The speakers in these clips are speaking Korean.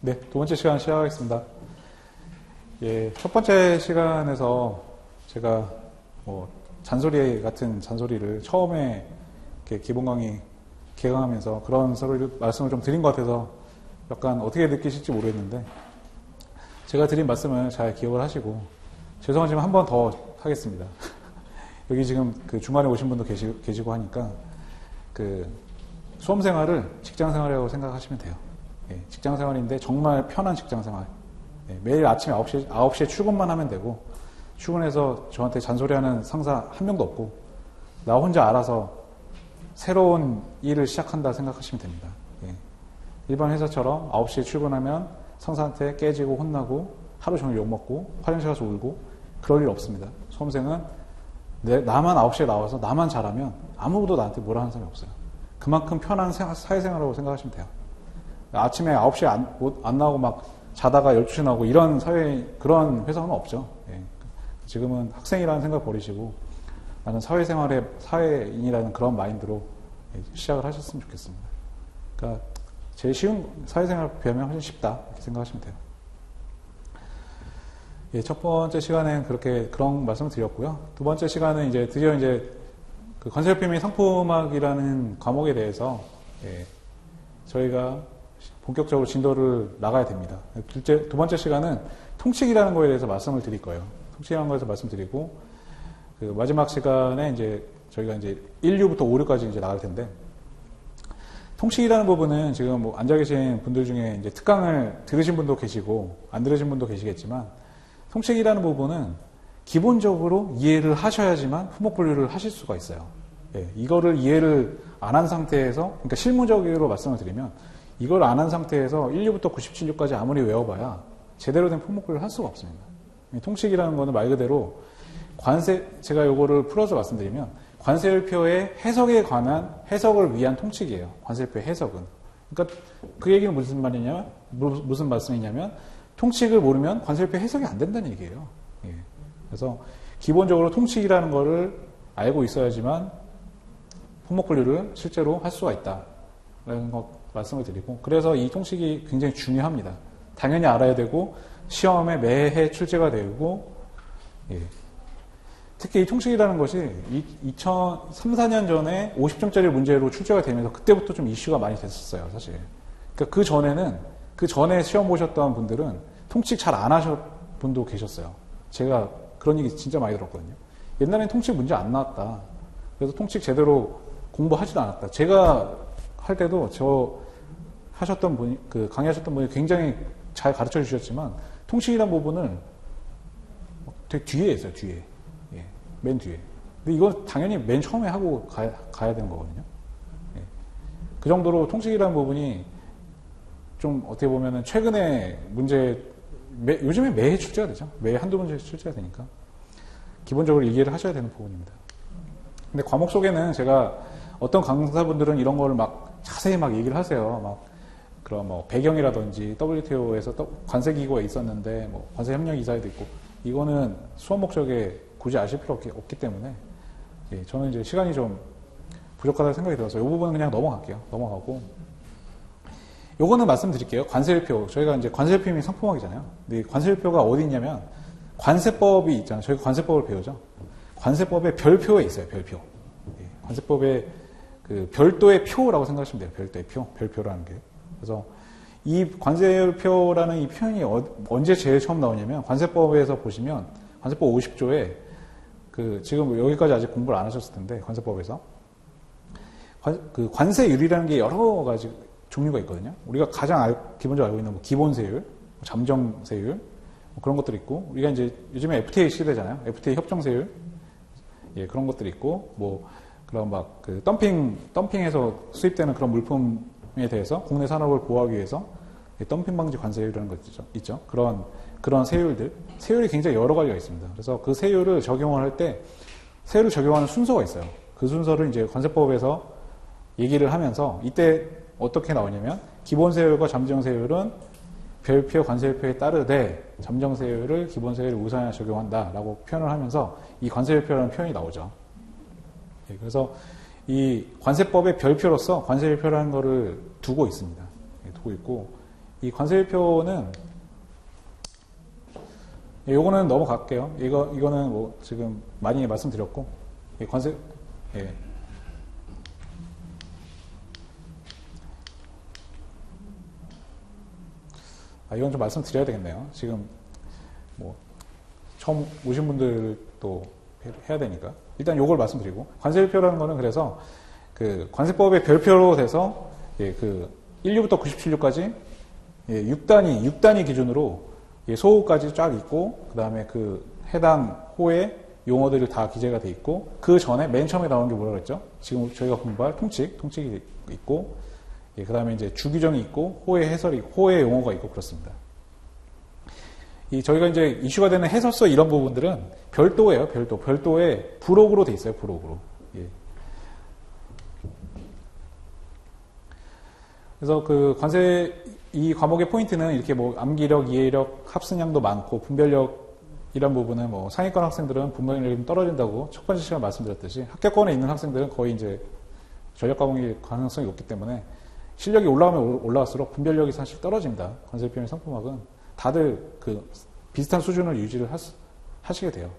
네, 두 번째 시간 시작하겠습니다. 예, 첫 번째 시간에서 제가 잔소리 같은 잔소리를 처음에 이렇게 기본 강의 개강하면서 그런 말씀을 좀 드린 것 같아서 약간 어떻게 느끼실지 모르겠는데 제가 드린 말씀을 잘 기억을 하시고 죄송하지만 한 번 더 하겠습니다. 여기 지금 그 중간에 오신 분도 계시고 하니까 그 수험생활을 직장생활이라고 생각하시면 돼요. 예, 직장생활인데 정말 편한 직장생활. 예, 매일 아침에 9시에 출근만 하면 되고 출근해서 저한테 잔소리하는 상사 한 명도 없고 나 혼자 알아서 새로운 일을 시작한다 생각하시면 됩니다. 예, 일반 회사처럼 9시에 출근하면 상사한테 깨지고 혼나고 하루 종일 욕먹고 화장실 가서 울고 그럴 일 없습니다. 수험생은 나만 9시에 나와서 나만 잘하면 아무도 나한테 뭐라 하는 사람이 없어요. 그만큼 편한 사회생활이라고 생각하시면 돼요. 아침에 9시에 안 나오고 막 자다가 12시에 나오고 이런 그런 회사는 없죠. 예. 지금은 학생이라는 생각 버리시고 나는 사회인이라는 그런 마인드로 시작을 하셨으면 좋겠습니다. 그러니까 제일 쉬운 사회생활 비하면 훨씬 쉽다 이렇게 생각하시면 돼요. 예, 첫 번째 시간엔 그런 말씀을 드렸고요. 두 번째 시간은 드디어 그 관세율표 및 상품학이라는 과목에 대해서 저희가 본격적으로 진도를 나가야 됩니다. 두 번째 시간은 통칙이라는 거에 대해서 말씀을 드릴 거예요. 통칙이라는 거에서 말씀드리고 그 마지막 시간에 저희가 1류부터 5류까지 나갈 텐데 통칙이라는 부분은 지금 앉아 계신 분들 중에 특강을 들으신 분도 계시고 안 들으신 분도 계시겠지만 통칙이라는 부분은 기본적으로 이해를 하셔야지만 품목분류를 하실 수가 있어요. 예, 이거를 이해를 안 한 상태에서, 그러니까 실무적으로 말씀을 드리면, 이걸 안 한 상태에서 1류부터 97류까지 아무리 외워봐야 제대로 된 품목분류를 할 수가 없습니다. 통칙이라는 거는 말 그대로 제가 요거를 풀어서 말씀드리면, 관세율표의 해석에 관한 해석을 위한 통칙이에요. 관세율표의 해석은. 그러니까 그 얘기는 무슨 말씀이냐면, 통칙을 모르면 관세율표 해석이 안 된다는 얘기예요. 예. 그래서 기본적으로 통칙이라는 거를 알고 있어야지만 품목분류를 실제로 할 수가 있다라는 것 말씀을 드리고 그래서 이 통칙이 굉장히 중요합니다. 당연히 알아야 되고 시험에 매해 출제가 되고 예. 특히 이 통칙이라는 것이 2003, 4년 전에 50점짜리 문제로 출제가 되면서 그때부터 좀 이슈가 많이 됐었어요. 사실. 그러니까 그 전에 시험 보셨던 분들은 통칙 잘 안 하셨 분도 계셨어요. 제가 그런 얘기 진짜 많이 들었거든요. 옛날엔 통칙 문제 안 나왔다. 그래서 통칙 제대로 공부하지도 않았다. 제가 할 때도 강의하셨던 분이 굉장히 잘 가르쳐 주셨지만 통칙이라는 부분을 되게 뒤에 있어요. 뒤에. 예, 맨 뒤에. 근데 이건 당연히 맨 처음에 하고 가야 되는 거거든요. 예. 그 정도로 통칙이라는 부분이 좀 어떻게 보면은 최근에 요즘에 매해 출제가 되죠. 매해 한두 문제 출제가 되니까. 기본적으로 이해를 하셔야 되는 부분입니다. 근데 과목 속에는 제가 어떤 강사분들은 이런 거를 자세히 얘기를 하세요. 그런 배경이라든지 WTO에서 관세기구가 있었는데 관세협력이사회도 있고 이거는 수업 목적에 굳이 아실 필요 없기 때문에 예, 저는 시간이 좀 부족하다는 생각이 들어서 이 부분은 그냥 넘어가고 요거는 말씀드릴게요. 관세율표. 저희가 관세율표 및 상품학이잖아요. 근데 관세율표가 어디 있냐면 관세법이 있잖아요. 저희가 관세법을 배우죠. 관세법의 별표에 있어요. 별표. 예, 관세법의 그 별도의 표라고 생각하시면 돼요. 별도의 표. 별표라는 게. 그래서 이 관세율표라는 이 표현이 언제 제일 처음 나오냐면 관세법에서 보시면 관세법 50조에 지금 여기까지 아직 공부를 안 하셨을 텐데 관세법에서 그 관세율이라는 게 여러 가지 종류가 있거든요. 우리가 가장 기본적으로 알고 있는 기본세율, 잠정세율, 그런 것들이 있고, 우리가 요즘에 FTA 시대잖아요. FTA 협정세율, 예, 그런 것들이 있고, 그런 덤핑해서 수입되는 그런 물품에 대해서 국내 산업을 보호하기 위해서 덤핑 방지 관세율이라는 거 있죠. 그런 세율이 굉장히 여러 가지가 있습니다. 그래서 그 세율을 적용을 할 때, 세율을 적용하는 순서가 있어요. 그 순서를 관세법에서 얘기를 하면서, 이때 어떻게 나오냐면 기본세율과 잠정세율은 별표 관세율표에 따르되 잠정세율을 기본세율에 우선하여 적용한다라고 표현을 하면서 이 관세율표라는 표현이 나오죠. 예, 그래서 이 관세법의 별표로서 관세율표라는 거를 두고 있습니다. 예, 두고 있고 이 관세율표는 요거는 넘어갈게요. 이거는 뭐 지금 많이 말씀드렸고, 관세, 예. 이건 좀 말씀드려야 되겠네요. 지금 뭐 처음 오신 분들도 해야 되니까. 일단 요걸 말씀드리고, 관세율표라는 거는 그래서 그 관세법의 별표로 돼서 그 1류부터 97류까지 6단위 기준으로 소호까지 쫙 있고, 그 다음에 그 해당 호의 용어들이 다 기재가 돼 있고, 그 전에 맨 처음에 나온 게 뭐라 그랬죠? 지금 저희가 공부할 통칙이 있고, 그 다음에 이제 주규정이 있고, 호의 해설이, 호의 용어가 있고, 그렇습니다. 저희가 이제 이슈가 되는 해설서 이런 부분들은 별도예요, 별도에 부록으로 돼 있어요, 부록으로. 예. 그래서 그 이 과목의 포인트는 이렇게 뭐 암기력, 이해력, 합승량도 많고, 분별력, 이런 부분은 뭐 상위권 학생들은 분별력이 떨어진다고 첫 번째 시간에 말씀드렸듯이 합격권에 있는 학생들은 거의 이제 전력 과목일 가능성이 높기 때문에 실력이 올라가면 올라갈수록 분별력이 사실 떨어집니다. 관세율표 상품학은 다들 그 비슷한 수준을 유지를 하시게 돼요.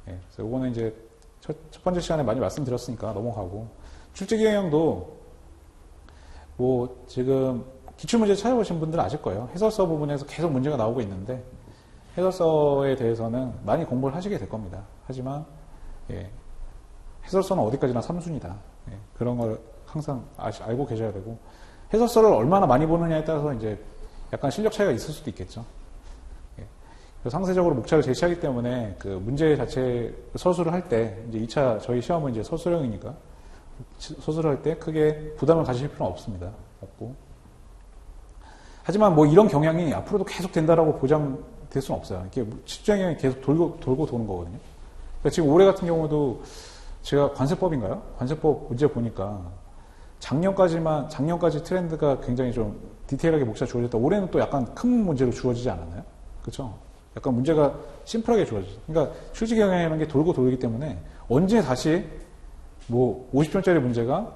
예, 그래서 이거는 이제 첫 번째 시간에 많이 말씀드렸으니까 넘어가고, 출제 경향도 뭐 지금 기출문제 찾아보신 분들은 아실 거예요. 해설서 부분에서 계속 문제가 나오고 있는데, 해설서에 대해서는 많이 공부를 하시게 될 겁니다. 하지만 해설서는 어디까지나 3순위다. 그런 걸 항상 알고 계셔야 되고, 해설서를 얼마나 많이 보느냐에 따라서 이제 약간 실력 차이가 있을 수도 있겠죠. 상세적으로 목차를 제시하기 때문에 그 문제 자체 서술을 할 때, 이제 2차 저희 시험은 이제 서술형이니까 서술을 할 때 크게 부담을 가지실 필요는 없습니다. 없고. 하지만 뭐 이런 경향이 앞으로도 계속 된다라고 보장될 수는 없어요. 이렇게 출제 경향이 계속 돌고 도는 거거든요. 그러니까 지금 올해 같은 경우도 제가 관세법인가요? 관세법 문제 보니까 작년까지 트렌드가 굉장히 좀 디테일하게 목차 주어졌다. 올해는 또 약간 큰 문제로 주어지지 않았나요? 그렇죠? 약간 문제가 심플하게 주어지죠. 그러니까 출제 경향이라는 게 돌고 돌기 때문에 언제 다시 뭐 50점짜리 문제가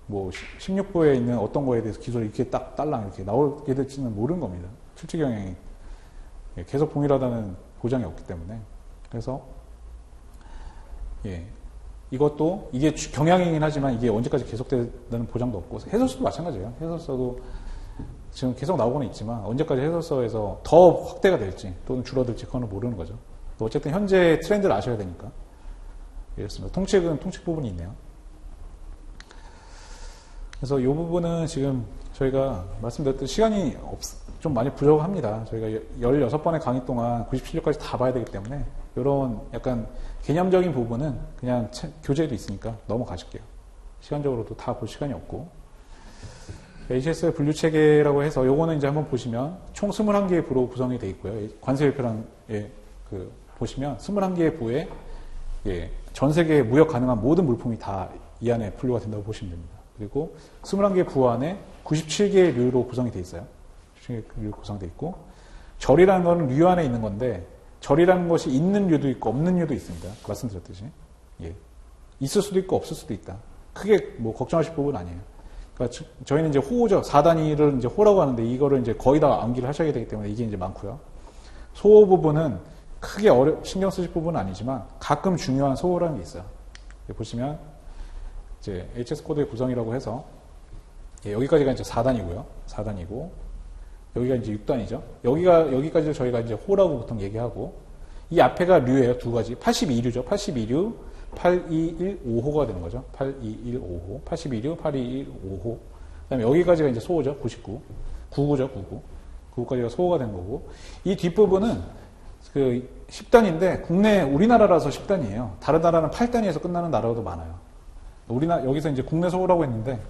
뭐 16부에 있는 어떤 거에 대해서 기술이 이렇게 딱 딸랑 이렇게 나오게 될지는 모르는 겁니다. 출제 경향이 계속 동일하다는 보장이 없기 때문에. 그래서 이것도 이게 경향이긴 하지만 이게 언제까지 계속된다는 보장도 없고, 해설서도 마찬가지예요. 해설서도 지금 계속 나오고는 있지만 언제까지 해설서에서 더 확대가 될지 또는 줄어들지 그거는 모르는 거죠. 어쨌든 현재 트렌드를 아셔야 되니까. 이렇습니다. 통칙은 통칙 부분이 있네요. 그래서 이 부분은 지금 저희가 말씀드렸듯이 시간이 좀 많이 부족합니다. 저희가 16번의 강의 동안 97일까지 다 봐야 되기 때문에 이런 약간 개념적인 부분은 그냥 교재도 있으니까 넘어가실게요. 시간적으로도 다 볼 시간이 없고. HSL 분류체계라고 해서 요거는 이제 한번 보시면 총 21개의 부로 구성이 되어 있고요. 관세율표랑 보시면 21개의 부에 전 세계에 무역 가능한 모든 물품이 다 이 안에 분류가 된다고 보시면 됩니다. 그리고 21개의 부 안에 97개의 류로 구성이 되어 있어요. 97개의 류로 구성되어 있고, 절이라는 거는 류 안에 있는 건데, 절이라는 것이 있는 류도 있고 없는 류도 있습니다. 말씀드렸듯이. 있을 수도 있고 없을 수도 있다. 크게 뭐 걱정하실 부분은 아니에요. 그러니까 저희는 이제 호죠. 4단위를 이제 호라고 하는데 이거를 이제 거의 다 암기를 하셔야 되기 때문에 이게 이제 많고요. 소호 부분은 크게 신경 쓰실 부분은 아니지만 가끔 중요한 소호라는 게 있어요. 보시면 이제 HS 코드의 구성이라고 해서 여기까지가 이제 4단이고요. 4단이고 여기가 이제 6단이죠. 여기까지를 저희가 이제 호라고 보통 얘기하고, 이 앞에가 류예요. 두 가지. 82류죠. 82류, 8215호가 되는 거죠. 8215호, 82류, 8215호. 그 다음에 여기까지가 이제 소호죠. 99. 99죠. 99. 99까지가 소호가 되는 거고, 이 뒷부분은 그 10단인데 우리나라라서 10단이에요. 다른 나라는 8단위에서 끝나는 나라도 많아요. 여기서 이제 국내 소호라고 했는데,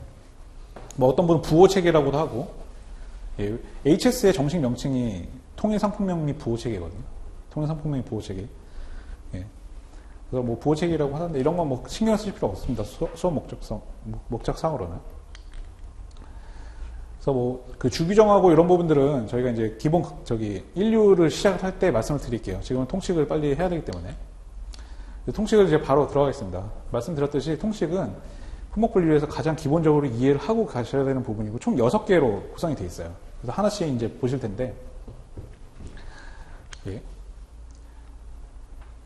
뭐 어떤 분은 부호 체계라고도 하고, HS의 정식 명칭이 통일상품명리 부호체계거든요. 통일상품명리 부호체계. 그래서 뭐 부호체계라고 하는데 이런 건 뭐 신경 쓰실 필요 없습니다. 수업 목적상으로는. 그래서 뭐 그 주규정하고 이런 부분들은 저희가 이제 기본 인류를 시작할 때 말씀을 드릴게요. 지금은 통식을 빨리 해야 되기 때문에. 통식을 이제 바로 들어가겠습니다. 말씀드렸듯이 통식은 품목분류에서 가장 기본적으로 이해를 하고 가셔야 되는 부분이고 총 6개로 구성이 되어 있어요. 그래서 하나씩 이제 보실 텐데, 예.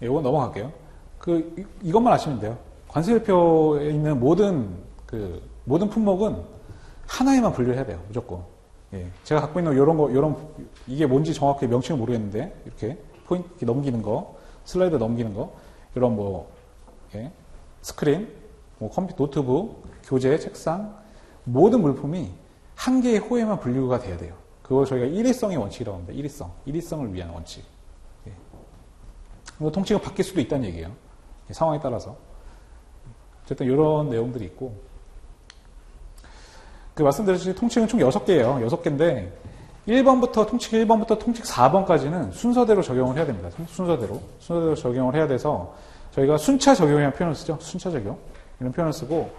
이건 넘어갈게요. 이것만 아시면 돼요. 관세율표에 있는 모든 품목은 하나에만 분류해야 돼요. 무조건. 예. 제가 갖고 있는 이게 뭔지 정확히 명칭을 모르겠는데, 이렇게 포인트 이렇게 넘기는 거, 슬라이드 넘기는 거, 이런 예. 스크린, 컴퓨터, 노트북, 교재, 책상, 모든 물품이 한 개의 호에만 분류가 돼야 돼요. 그걸 저희가 일회성의 원칙이라고 합니다. 일회성을 위한 원칙. 예. 통칭은 바뀔 수도 있다는 얘기예요. 예. 상황에 따라서. 어쨌든 이런 내용들이 있고, 말씀드렸듯이 통칭은 총 6개예요. 6개인데, 통칭 1번부터 통칭 4번까지는 순서대로 적용을 해야 됩니다. 순서대로 적용을 해야 돼서, 저희가 순차 적용이라는 표현을 쓰죠. 순차 적용. 이런 표현을 쓰고,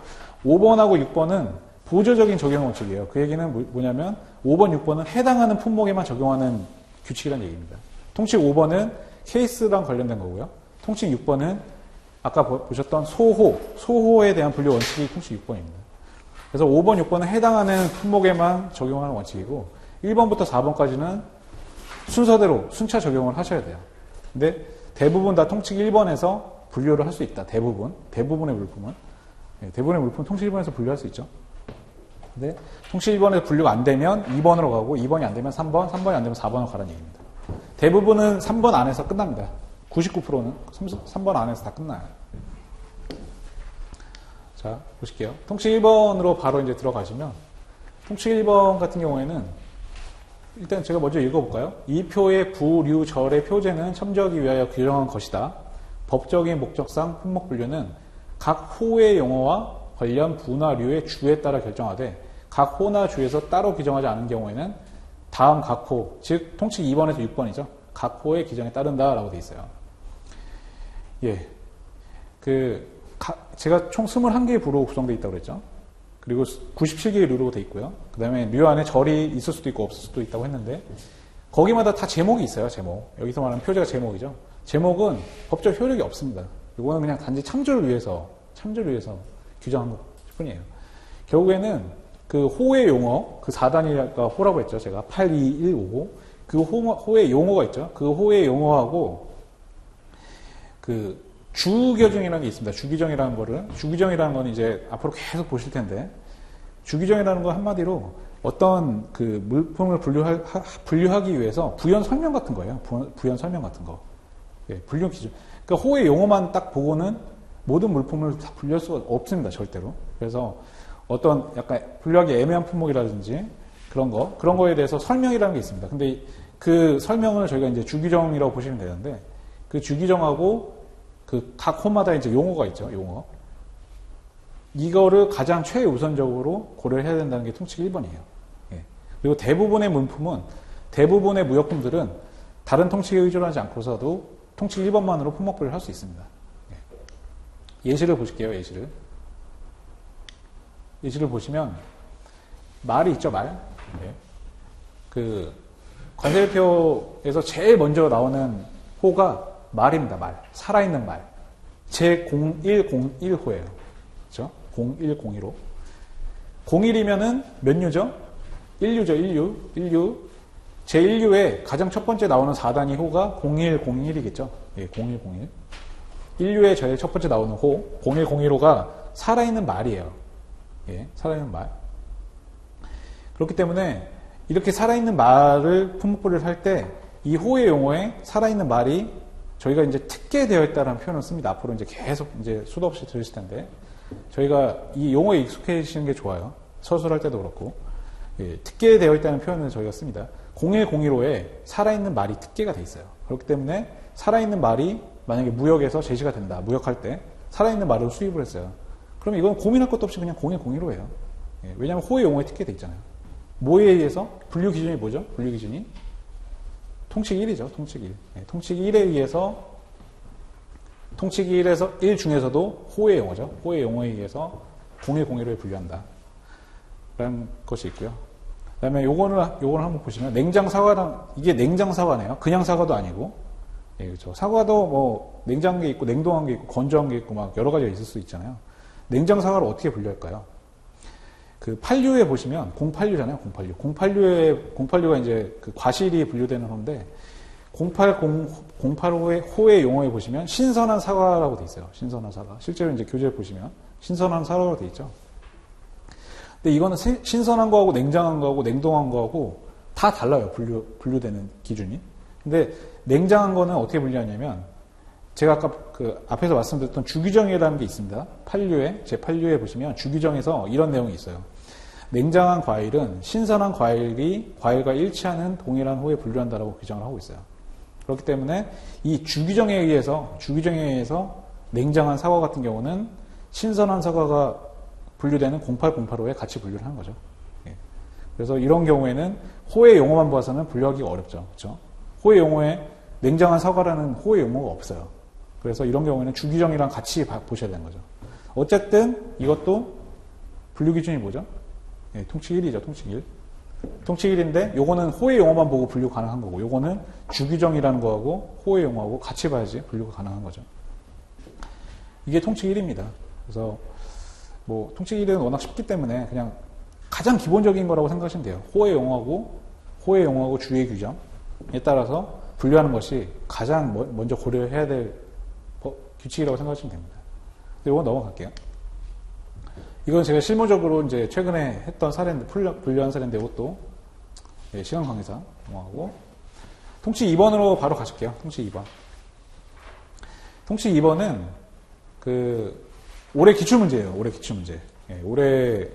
5번하고 6번은 보조적인 적용 원칙이에요. 그 얘기는 뭐냐면, 5번, 6번은 해당하는 품목에만 적용하는 규칙이라는 얘기입니다. 통칭 5번은 케이스랑 관련된 거고요. 통칭 6번은 아까 보셨던 소호에 대한 분류 원칙이 통칭 6번입니다. 그래서 5번, 6번은 해당하는 품목에만 적용하는 원칙이고 1번부터 4번까지는 순서대로 순차 적용을 하셔야 돼요. 근데 대부분 다 통칭 1번에서 분류를 할 수 있다. 대부분의 물품은. 대부분의 물품은 통칭 1번에서 분류할 수 있죠. 근데 통칭 1번에서 분류가 안 되면 2번으로 가고 2번이 안 되면 3번, 3번이 안 되면 4번으로 가라는 얘기입니다. 대부분은 3번 안에서 끝납니다. 99%는 3번 안에서 다 끝나요. 자, 보실게요. 통칭 1번으로 바로 이제 들어가시면, 통칭 1번 같은 경우에는, 일단 제가 먼저 읽어볼까요? 이 표의 부류절의 표제는 첨지하기 위하여 규정한 것이다. 법적인 목적상 품목 분류는 각 호의 용어와 관련 부나 류의 주에 따라 결정하되, 각 호나 주에서 따로 규정하지 않은 경우에는 다음 각 호, 즉, 통칭 2번에서 6번이죠. 각 호의 규정에 따른다라고 되어 있어요. 예. 제가 총 21개의 부로 구성되어 있다고 그랬죠. 그리고 97개의 류로 되어 있고요. 그 다음에 류 안에 절이 있을 수도 있고 없을 수도 있다고 했는데, 거기마다 다 제목이 있어요, 제목. 여기서 말하는 표제가 제목이죠. 제목은 법적 효력이 없습니다. 이거는 그냥 단지 참조를 위해서 규정한 것 뿐이에요. 결국에는 그 호의 용어, 그 4단위가 호라고 했죠. 제가 82155. 그 호의 용어가 있죠. 그 호의 용어하고 주규정이라는 게 있습니다. 주규정이라는 건 이제 앞으로 계속 보실 텐데, 주규정이라는 건 한마디로 어떤 물품을 분류하기 위해서 부연 설명 같은 거예요. 부연 설명 같은 거. 예, 분류 기준. 그러니까 호의 용어만 딱 보고는 모든 물품을 다 분류할 수가 없습니다. 절대로. 그래서 어떤 약간 분류하기 애매한 품목이라든지 그런 거에 대해서 설명이라는 게 있습니다. 근데 그 설명을 저희가 이제 주규정이라고 보시면 되는데, 그 주규정하고 각 호마다 이제 용어가 있죠, 용어. 이거를 가장 최우선적으로 고려를 해야 된다는 게 통칭 1번이에요. 예. 그리고 대부분의 무역품들은 다른 통칭에 의존하지 않고서도 통칭 1번만으로 품목분류를 할 수 있습니다. 예. 예시를 보실게요, 예시를 보시면, 말이 있죠, 말. 예. 관세표에서 제일 먼저 나오는 호가 말입니다, 말. 살아있는 말. 제0101호예요. 그렇죠? 0101호. 01이면은 몇 류죠? 1류죠, 1류. 제1류에 가장 첫 번째 나오는 4단위 호가 0101이겠죠? 예, 0101. 1류에 제일 첫 번째 나오는 호, 0101호가 살아있는 말이에요. 예, 살아있는 말. 그렇기 때문에 이렇게 살아있는 말을 품목분류를 할 때 이 호의 용어에 살아있는 말이 저희가 이제 특계되어 있다는 표현을 씁니다. 앞으로 이제 계속 이제 수도 없이 들으실 텐데, 저희가 이 용어에 익숙해지시는 게 좋아요. 서술할 때도 그렇고. 예, 특계되어 있다는 표현을 저희가 씁니다. 0101호에 살아있는 말이 특계가 돼 있어요. 그렇기 때문에 살아있는 말이 만약에 무역에서 제시가 된다. 무역할 때 살아있는 말을 수입을 했어요. 그럼 이건 고민할 것도 없이 그냥 0101호예요. 예, 왜냐하면 호의 용어에 특계돼 있잖아요. 뭐에 의해서? 분류 기준이 뭐죠? 분류 기준이? 통칙 1이죠. 통칙 1. 네, 통칙 1에 의해서, 통칙 1 중에서도 호의 용어죠. 호의 용어에 의해서 0101호에 분류한다. 라는 것이 있고요. 그 다음에 요거를 한번 보시면, 이게 냉장 사과네요. 그냥 사과도 아니고. 예, 그렇죠. 사과도 뭐, 냉장한 게 있고, 냉동한 게 있고, 건조한 게 있고, 막 여러 가지가 있을 수 있잖아요. 냉장 사과를 어떻게 분류할까요? 그 8류에 보시면 086잖아요. 086가 이제 그 과실이 분류되는 건데 085의 용어에 보시면 신선한 사과라고 돼 있어요. 신선한 사과. 실제로 이제 교재에 보시면 신선한 사과라고 돼 있죠. 근데 이거는 신선한 거하고 냉장한 거하고 냉동한 거하고 다 달라요. 분류되는 기준이. 근데 냉장한 거는 어떻게 분류하냐면 제가 아까 그 앞에서 말씀드렸던 주규정이라는 게 있습니다. 8류에 제 8류에 보시면 주규정에서 이런 내용이 있어요. 냉장한 과일은 신선한 과일과 일치하는 동일한 호에 분류한다라고 규정을 하고 있어요. 그렇기 때문에 이 주규정에 의해서 냉장한 사과 같은 경우는 신선한 사과가 분류되는 0808호에 같이 분류를 하는 거죠. 예. 그래서 이런 경우에는 호의 용어만 봐서는 분류하기가 어렵죠. 그렇죠? 호의 용어에 냉장한 사과라는 호의 용어가 없어요. 그래서 이런 경우에는 주규정이랑 같이 보셔야 되는 거죠. 어쨌든 이것도 분류 기준이 뭐죠? 예, 통치 1이죠. 통치 1. 통치 1인데 요거는 호의 용어만 보고 분류 가능한 거고 요거는 주규정이라는 거하고 호의 용어하고 같이 봐야지 분류가 가능한 거죠. 이게 통치 1입니다. 그래서 뭐 통치 1은 워낙 쉽기 때문에 그냥 가장 기본적인 거라고 생각하시면 돼요. 호의 용어하고 주의 규정에 따라서 분류하는 것이 가장 먼저 고려해야 될 규칙이라고 생각하시면 됩니다. 이건 넘어갈게요. 이건 제가 실무적으로 이제 최근에 했던 사례인데, 분류한 사례인데, 이것도 시간 관계상 넘어가고. 통치 2번으로 바로 가실게요. 통치 2번. 통치 2번은 올해 기출문제예요. 올해 기출문제. 예, 올해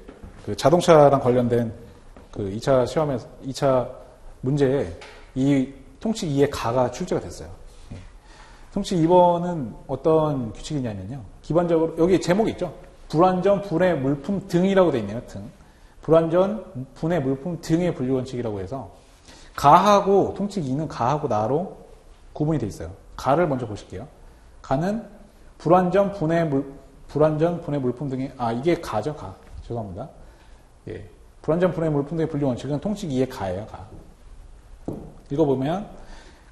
그 자동차랑 관련된 그 2차 시험에서, 2차 문제에 이 통치 2의 가가 출제가 됐어요. 예. 통치 2번은 어떤 규칙이냐면요. 기본적으로, 여기 제목이 있죠. 불완전, 분해, 물품 등이라고 되어 있네요. 등. 불완전, 분해, 물품 등의 분류 원칙이라고 해서 가하고 통치 2는 가하고 나로 구분이 되어 있어요. 가를 먼저 보실게요. 가는 불완전, 분해, 물품 등의 이게 가죠. 가. 죄송합니다. 예. 불완전, 분해, 물품 등의 분류 원칙은 통치 2의 가예요. 가. 읽어보면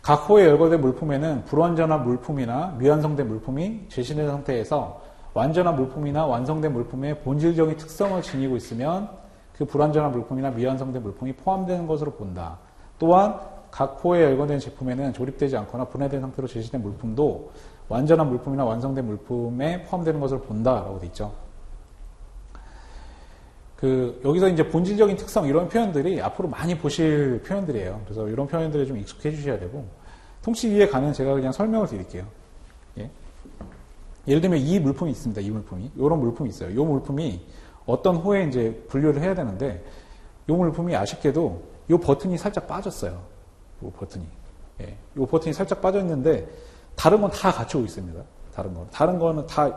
각 호에 열거된 물품에는 불완전한 물품이나 미완성된 물품이 제시된 상태에서 완전한 물품이나 완성된 물품의 본질적인 특성을 지니고 있으면 그 불완전한 물품이나 미완성된 물품이 포함되는 것으로 본다. 또한 각 호에 열거된 제품에는 조립되지 않거나 분해된 상태로 제시된 물품도 완전한 물품이나 완성된 물품에 포함되는 것으로 본다라고 돼 있죠. 여기서 이제 본질적인 특성 이런 표현들이 앞으로 많이 보실 표현들이에요. 그래서 이런 표현들에 좀 익숙해 주셔야 되고 통치 2에 가는 제가 그냥 설명을 드릴게요. 예. 예를 들면 이 물품이 있습니다. 이 물품이. 이런 물품이 있어요. 이 물품이 어떤 호에 이제 분류를 해야 되는데 이 물품이 아쉽게도 이 버튼이 살짝 빠졌어요. 이 버튼이. 예. 이 버튼이 살짝 빠져 있는데 다른 건 다 갖추고 있습니다. 다른 거는 다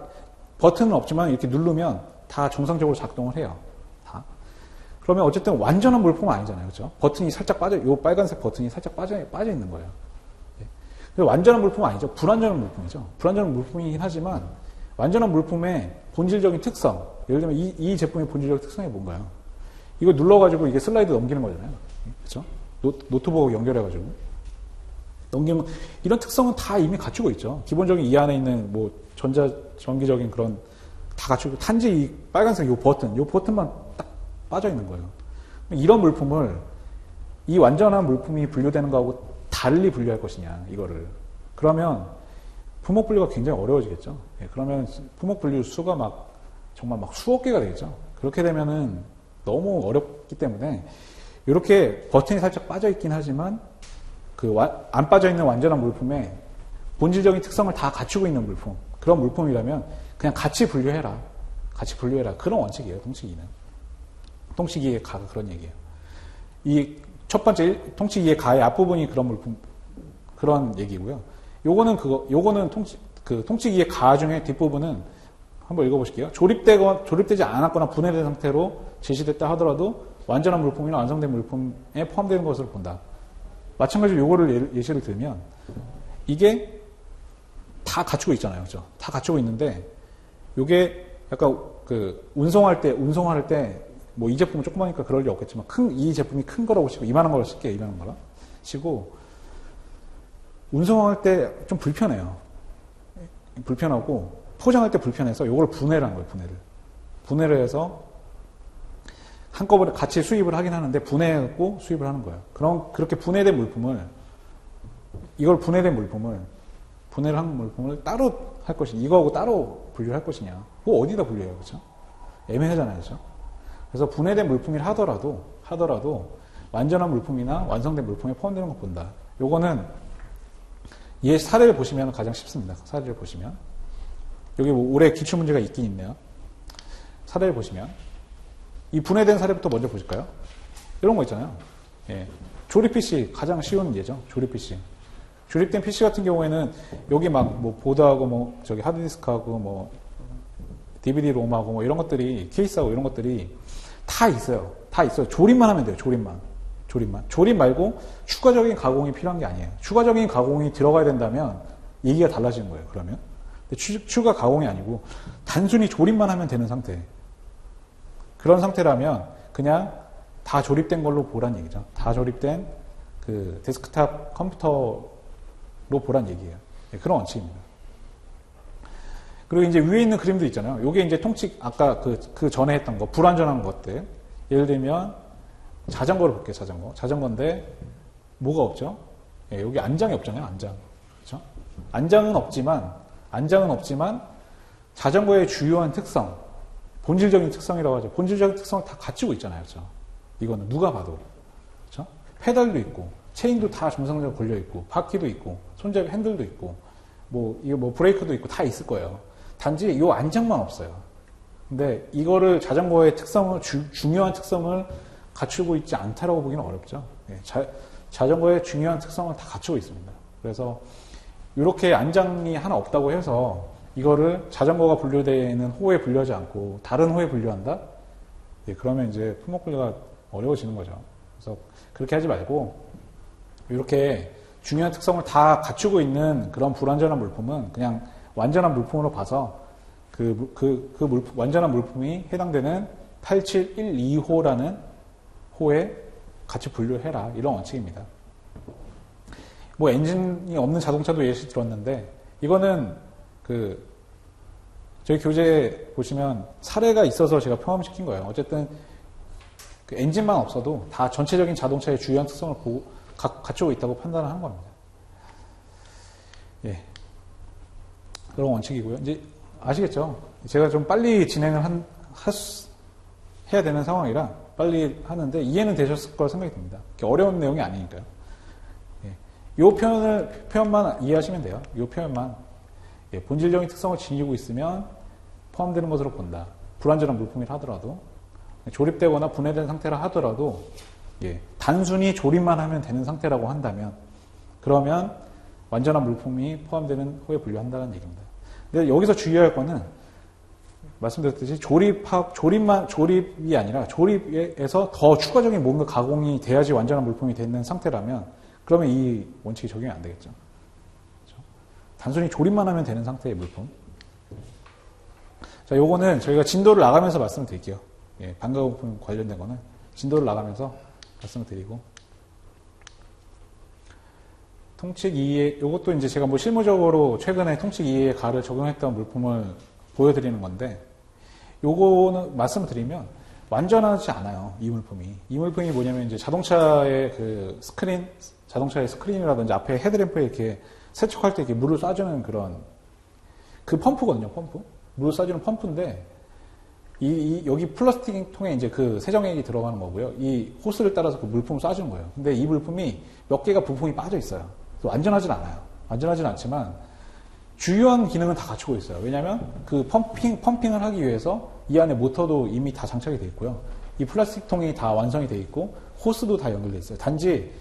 버튼은 없지만 이렇게 누르면 다 정상적으로 작동을 해요. 다. 그러면 어쨌든 완전한 물품은 아니잖아요. 그렇죠? 버튼이 살짝 이 빨간색 버튼이 살짝 빠져 있는 거예요. 완전한 물품은 아니죠. 불완전한 물품이죠. 불완전한 물품이긴 하지만 완전한 물품의 본질적인 특성, 예를 들면 이 제품의 본질적인 특성이 뭔가요? 이거 눌러가지고 이게 슬라이드 넘기는 거잖아요. 그렇죠? 노트북 연결해가지고 넘기면 이런 특성은 다 이미 갖추고 있죠. 기본적인 이 안에 있는 뭐 전기적인 그런 다 갖추고 단지 이 빨간색 이 버튼만 딱 빠져 있는 거예요. 이런 물품을 이 완전한 물품이 분류되는 거하고 달리 분류할 것이냐, 이거를. 그러면 품목 분류가 굉장히 어려워지겠죠. 예, 그러면 품목 분류 수가 정말 수억 개가 되겠죠. 그렇게 되면은 너무 어렵기 때문에 이렇게 버튼이 살짝 빠져 있긴 하지만 안 빠져 있는 완전한 물품에 본질적인 특성을 다 갖추고 있는 물품, 그런 물품이라면 그냥 같이 분류해라. 그런 원칙이에요, 통치기는. 통치기의 가가 그런 얘기예요. 이 첫 번째 통치 2의 가의 앞부분이 그런 물품, 그런 얘기고요. 요거는 통치 2의 가 중에 뒷부분은 한번 읽어보실게요. 조립되지 않았거나 분해된 상태로 제시됐다 하더라도 완전한 물품이나 완성된 물품에 포함되는 것으로 본다. 마찬가지로 요거를 예시를 들면 이게 다 갖추고 있잖아요. 그죠? 다 갖추고 있는데 요게 약간 운송할 때 뭐 이 제품은 조그마니까 그럴 리 없겠지만 이 제품이 큰 거라고 치고 이만한 거라 칠게요. 이만한 거라 치고 운송할 때 좀 불편해요. 불편하고 포장할 때 불편해서 요걸 분해를 한 거예요. 분해를 해서 한꺼번에 같이 수입을 하긴 하는데 분해하고 수입을 하는 거예요. 그럼 그렇게 분해된 물품을 분해를 한 물품을 따로 할 것이냐, 이거하고 따로 분류할 것이냐, 그거 어디다 분류해요, 그렇죠? 애매하잖아요, 그렇죠? 그래서 분해된 물품이라 하더라도 완전한 물품이나 완성된 물품에 포함되는 거 본다. 요거는 얘 사례를 보시면 가장 쉽습니다. 사례를 보시면 여기 뭐 올해 기출 문제가 있긴 있네요. 사례를 보시면 이 분해된 사례부터 먼저 보실까요? 이런 거 있잖아요. 예. 조립 PC 가장 쉬운 예죠. 조립 PC. 조립된 PC 같은 경우에는 여기 막 뭐 보드하고 뭐 저기 하드디스크하고 뭐 DVD 롬하고 뭐 이런 것들이 케이스하고 이런 것들이 다 있어요. 다 있어요. 조립만 하면 돼요. 조립만. 조립 말고 추가적인 가공이 필요한 게 아니에요. 추가적인 가공이 들어가야 된다면 얘기가 달라지는 거예요. 그러면 추가 가공이 아니고 단순히 조립만 하면 되는 상태. 그런 상태라면 그냥 다 조립된 걸로 보란 얘기죠. 다 조립된 그 데스크탑 컴퓨터로 보란 얘기예요. 네, 그런 원칙입니다. 그리고 이제 위에 있는 그림도 있잖아요. 요게 이제 통칙, 아까 그 전에 했던 거, 불완전한 것들. 예를 들면, 자전거를 볼게요, 자전거. 자전거인데, 뭐가 없죠? 예, 여기 안장이 없잖아요, 안장. 그렇죠? 안장은 없지만, 자전거의 주요한 특성, 본질적인 특성이라고 하죠. 본질적인 특성을 다 갖추고 있잖아요, 그렇죠? 이거는 누가 봐도. 그렇죠? 페달도 있고, 체인도 다 정상적으로 걸려있고, 바퀴도 있고, 손잡이 핸들도 있고, 이거 브레이크도 있고, 다 있을 거예요. 단지 이 안장만 없어요. 근데 이거를 자전거의 특성을, 중요한 특성을 갖추고 있지 않다라고 보기는 어렵죠. 예, 자전거의 중요한 특성을 다 갖추고 있습니다. 그래서 이렇게 안장이 하나 없다고 해서 이거를 자전거가 분류되어 있는 호에 분류하지 않고 다른 호에 분류한다? 예, 그러면 이제 품목 분류가 어려워지는 거죠. 그래서 그렇게 하지 말고 이렇게 중요한 특성을 다 갖추고 있는 그런 불완전한 물품은 그냥 완전한 물품으로 봐서 완전한 물품이 해당되는 8712호라는 호에 같이 분류해라. 이런 원칙입니다. 뭐 엔진이 없는 자동차도 예시 들었는데 이거는 저희 교재 보시면 사례가 있어서 제가 포함시킨 거예요. 어쨌든 그 엔진만 없어도 다 전체적인 자동차의 주요한 특성을 갖추고 있다고 판단을 한 겁니다. 예. 그런 원칙이고요. 이제 아시겠죠? 제가 좀 빨리 진행을 해야 되는 상황이라 빨리 하는데 이해는 되셨을 거라 생각이 듭니다. 어려운 내용이 아니니까요. 예. 이 표현만 이해하시면 돼요. 이 표현만. 예. 본질적인 특성을 지니고 있으면 포함되는 것으로 본다. 불완전한 물품이라 하더라도 조립되거나 분해된 상태라 하더라도 예. 단순히 조립만 하면 되는 상태라고 한다면 그러면 완전한 물품이 포함되는 호에 분류한다는 얘기입니다. 근데 여기서 주의할 거는 말씀드렸듯이 조립이 아니라 조립에서 더 추가적인 뭔가 가공이 돼야지 완전한 물품이 되는 상태라면 그러면 이 원칙이 적용이 안 되겠죠. 그렇죠? 단순히 조립만 하면 되는 상태의 물품. 자, 요거는 저희가 진도를 나가면서 말씀을 드릴게요. 예, 반가부품 관련된 거는 진도를 나가면서 말씀을 드리고. 통칙 2의, 요것도 이제 제가 뭐 실무적으로 최근에 통칙 2의 가를 적용했던 물품을 보여드리는 건데, 요거는 말씀을 드리면 완전하지 않아요. 이 물품이 뭐냐면 이제 자동차의 자동차의 스크린이라든지 앞에 헤드램프에 이렇게 세척할 때 이렇게 물을 쏴주는 그런 그 펌프거든요, 펌프. 물을 쏴주는 펌프인데, 여기 플라스틱 통에 이제 그 세정액이 들어가는 거고요. 이 호스를 따라서 그 물품을 쏴주는 거예요. 근데 이 물품이 몇 개가 부품이 빠져 있어요. 완전하진 않아요. 완전하진 않지만 주요한 기능은 다 갖추고 있어요. 왜냐하면 그 펌핑을 하기 위해서 이 안에 모터도 이미 다 장착이 되어 있고요. 이 플라스틱 통이 다 완성이 되어 있고 호스도 다 연결되어 있어요. 단지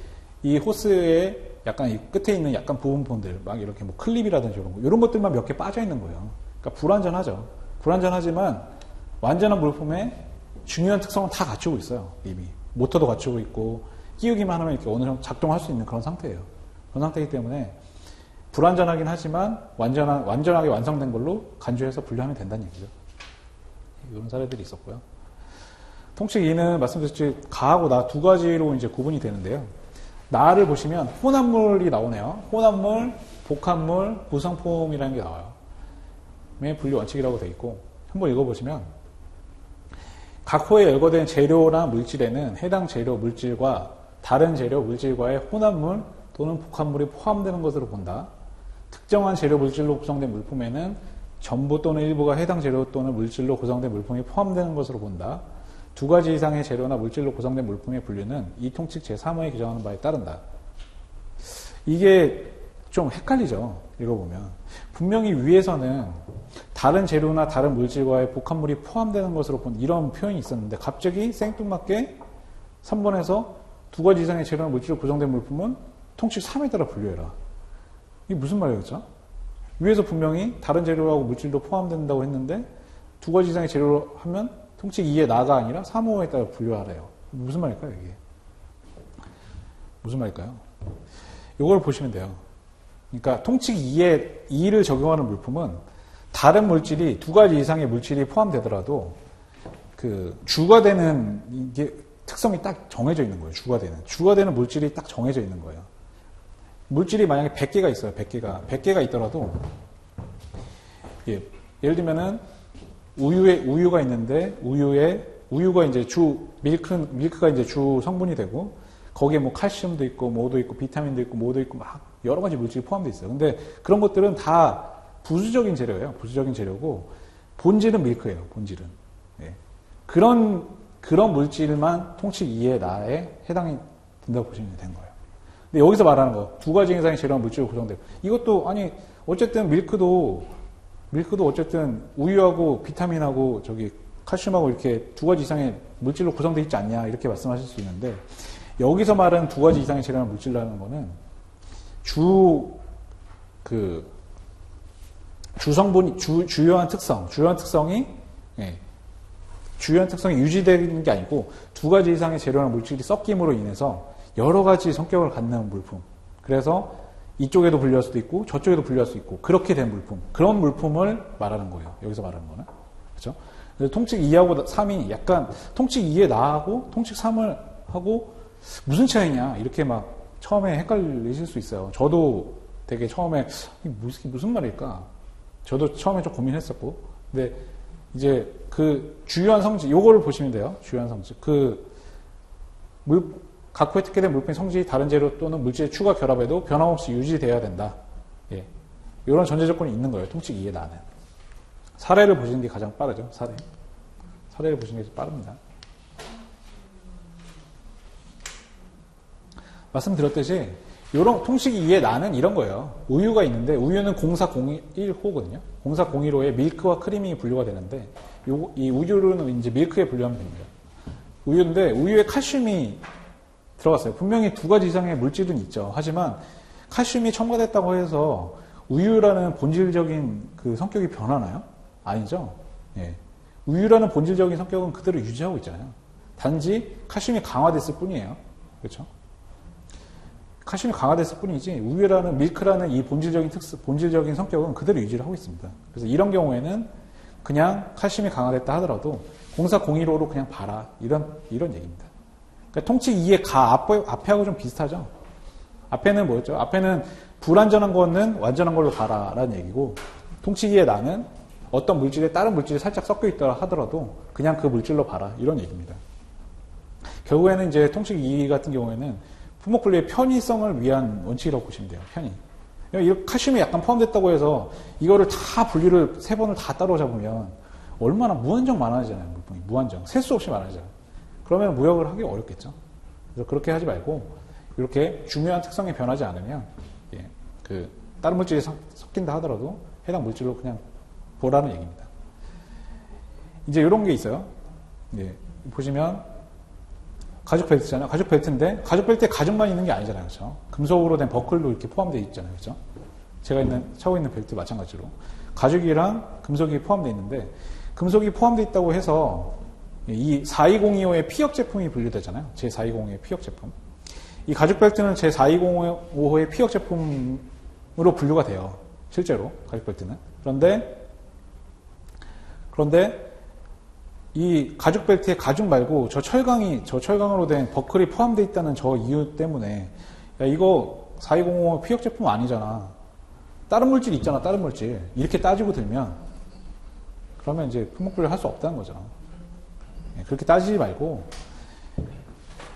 이 호스의 약간 이 끝에 있는 약간 부분들 막 이렇게 뭐 클립이라든지 이런 것들만 몇 개 빠져 있는 거예요. 그러니까 불완전하죠. 불완전하지만 완전한 물품의 중요한 특성을 다 갖추고 있어요. 이미 모터도 갖추고 있고 끼우기만 하면 이렇게 어느 정도 작동할 수 있는 그런 상태예요. 그런 상태이기 때문에 불완전하긴 하지만 완전하게 완성된 걸로 간주해서 분류하면 된다는 얘기죠. 이런 사례들이 있었고요. 통칙 2는 말씀드렸듯이 가하고 나 두 가지로 이제 구분이 되는데요. 나를 보시면 혼합물이 나오네요. 혼합물, 복합물, 구성품이라는 게 나와요. 분류 원칙이라고 되어 있고 한번 읽어보시면 각 호에 열거된 재료나 물질에는 해당 재료 물질과 다른 재료 물질과의 혼합물 또는 복합물이 포함되는 것으로 본다. 특정한 재료 물질로 구성된 물품에는 전부 또는 일부가 해당 재료 또는 물질로 구성된 물품이 포함되는 것으로 본다. 두 가지 이상의 재료나 물질로 구성된 물품의 분류는 이 통칙 제3호에 규정하는 바에 따른다. 이게 좀 헷갈리죠. 읽어보면. 분명히 위에서는 다른 재료나 다른 물질과의 복합물이 포함되는 것으로 본 이런 표현이 있었는데 갑자기 생뚱맞게 3번에서 두 가지 이상의 재료나 물질로 구성된 물품은 통칙 3에 따라 분류해라. 이게 무슨 말이었죠? 위에서 분명히 다른 재료하고 물질도 포함된다고 했는데 두 가지 이상의 재료로 하면 통칙 2의 나가 아니라 3호에 따라 분류하래요. 무슨 말일까요, 이게? 무슨 말일까요? 이걸 보시면 돼요. 그러니까 통칙 2를 적용하는 물품은 다른 물질이 두 가지 이상의 물질이 포함되더라도 그 주가 되는 이게 특성이 딱 정해져 있는 거예요. 주가 되는 물질이 딱 정해져 있는 거예요. 물질이 만약에 100개가 있어요. 100개가 있더라도 예를 들면은 우유가 있는데 우유가 이제 밀크가 이제 주 성분이 되고 거기에 뭐 칼슘도 있고 뭐도 있고 비타민도 있고 뭐도 있고 막 여러 가지 물질이 포함되어 있어요. 근데 그런 것들은 다 부수적인 재료예요. 부수적인 재료고 본질은 밀크예요. 본질은. 예. 그런 물질만 통칙 2의 나에 해당이 된다고 보시면 되는 거예요. 근데 여기서 말하는 거 두 가지 이상의 재료와 물질로 구성되고 이것도 아니 어쨌든 밀크도 어쨌든 우유하고 비타민하고 저기 칼슘하고 이렇게 두 가지 이상의 물질로 구성되어 있지 않냐 이렇게 말씀하실 수 있는데 여기서 말하는 두 가지 이상의 재료나 물질이라는 거는 주요한 특성이 유지되는 게 아니고 두 가지 이상의 재료나 물질이 섞임으로 인해서 여러 가지 성격을 갖는 물품. 그래서 이쪽에도 분류할 수도 있고 저쪽에도 분류할 수 있고 그렇게 된 물품. 그런 물품을 말하는 거예요. 여기서 말하는 거는. 그렇죠? 통칙 2하고 3이 약간 통칙 2에 나하고 통칙 3을 하고 무슨 차이냐 이렇게 막 처음에 헷갈리실 수 있어요. 저도 되게 처음에 무슨 말일까? 저도 처음에 좀 고민했었고 근데 이제 그 주요한 성질 요거를 보시면 돼요. 주요한 성질 각 호에 특혜된 물품의 성질이 다른 재료 또는 물질의 추가 결합에도 변함없이 유지되어야 된다. 예. 이런 전제 조건이 있는 거예요. 통칙 2에 나는. 사례를 보시는 게 가장 빠르죠. 사례를 보시는 게 빠릅니다. 말씀드렸듯이 이런 통칙 2에 나는 이런 거예요. 우유가 있는데 우유는 0401호거든요. 0401호에 밀크와 크림이 분류가 되는데 이 우유는 이제 밀크에 분류하면 됩니다. 우유인데 우유에 칼슘이 들어갔어요. 분명히 두 가지 이상의 물질은 있죠. 하지만 칼슘이 첨가됐다고 해서 우유라는 본질적인 그 성격이 변하나요? 아니죠. 예. 우유라는 본질적인 성격은 그대로 유지하고 있잖아요. 단지 칼슘이 강화됐을 뿐이에요. 그렇죠? 칼슘이 강화됐을 뿐이지 우유라는 밀크라는 이 본질적인 성격은 그대로 유지를 하고 있습니다. 그래서 이런 경우에는 그냥 칼슘이 강화됐다 하더라도 0401호로 그냥 봐라 이런 얘기입니다. 그러니까 통칙 2의 앞에하고 좀 비슷하죠. 앞에는 뭐였죠? 앞에는 불완전한 거는 완전한 걸로 봐라라는 얘기고 통칙 2의 나는 어떤 물질에 다른 물질이 살짝 섞여 있더라 하더라도 그냥 그 물질로 봐라 이런 얘기입니다. 결국에는 이제 통칙 2 같은 경우에는 품목 분류의 편의성을 위한 원칙이라고 보시면 돼요. 편의. 이 칼슘이 약간 포함됐다고 해서 이거를 다 분류를 3번을 다 따로 잡으면 얼마나 무한정 많아지잖아요. 물품이 무한정. 셀 수 없이 많아지잖아요. 그러면 무역을 하기 어렵겠죠. 그래서 그렇게 하지 말고 이렇게 중요한 특성이 변하지 않으면 다른 물질이 섞인다 하더라도 해당 물질로 그냥 보라는 얘기입니다. 이제 이런 게 있어요. 보시면 가죽 벨트잖아요. 가죽 벨트인데 가죽 벨트에 가죽만 있는 게 아니잖아요. 그렇죠? 금속으로 된 버클도 이렇게 포함되어 있잖아요. 그렇죠? 제가 차고 있는 벨트 마찬가지로 가죽이랑 금속이 포함되어 있는데 금속이 포함되어 있다고 해서 이 42025의 피혁 제품이 분류되잖아요. 제420의 피혁 제품. 이 가죽 벨트는 제420호의 피혁 제품으로 분류가 돼요. 실제로 가죽 벨트는. 그런데 이 가죽 벨트에 가죽 말고 저 철강으로 된 버클이 포함되어 있다는 저 이유 때문에 야 이거 4205 피혁 제품 아니잖아. 다른 물질 있잖아. 다른 물질. 이렇게 따지고 들면 그러면 이제 품목 분류를 할 수 없다는 거죠. 그렇게 따지지 말고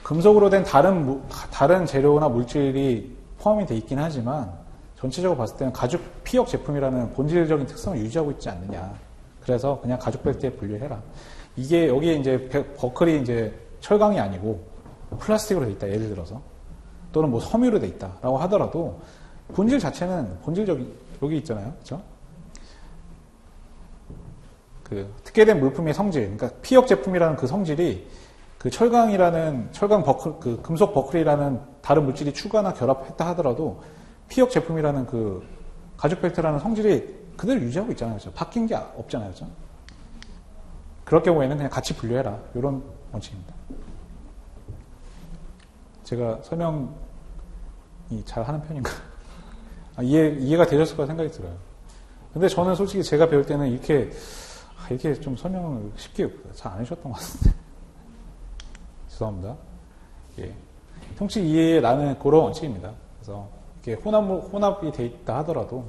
금속으로 된 다른 재료나 물질이 포함이 돼 있긴 하지만 전체적으로 봤을 때는 가죽 피혁 제품이라는 본질적인 특성을 유지하고 있지 않느냐. 그래서 그냥 가죽 벨트에 분류해라. 이게 여기에 이제 버클이 이제 철강이 아니고 플라스틱으로 돼 있다. 예를 들어서 또는 뭐 섬유로 돼 있다라고 하더라도 본질 자체는 본질적인 여기 있잖아요. 그렇죠? 그 특혜된 물품의 성질, 그러니까 피혁 제품이라는 그 성질이 그 철강 버클, 그 금속 버클이라는 다른 물질이 추가나 결합했다 하더라도 피혁 제품이라는 그 가죽 벨트라는 성질이 그대로 유지하고 있잖아요. 그렇죠? 바뀐 게 없잖아요. 그렇죠? 그럴 경우에는 그냥 같이 분류해라. 이런 원칙입니다. 제가 설명이 잘 하는 편인가? 이해가 되셨을 거라 생각이 들어요. 근데 저는 솔직히 제가 배울 때는 이렇게 좀 설명을 쉽게 잘 안 해주셨던 것 같은데. 죄송합니다. 예. 통치 이해에 나는 그런 원칙입니다. 그래서 이렇게 혼합이 돼 있다 하더라도,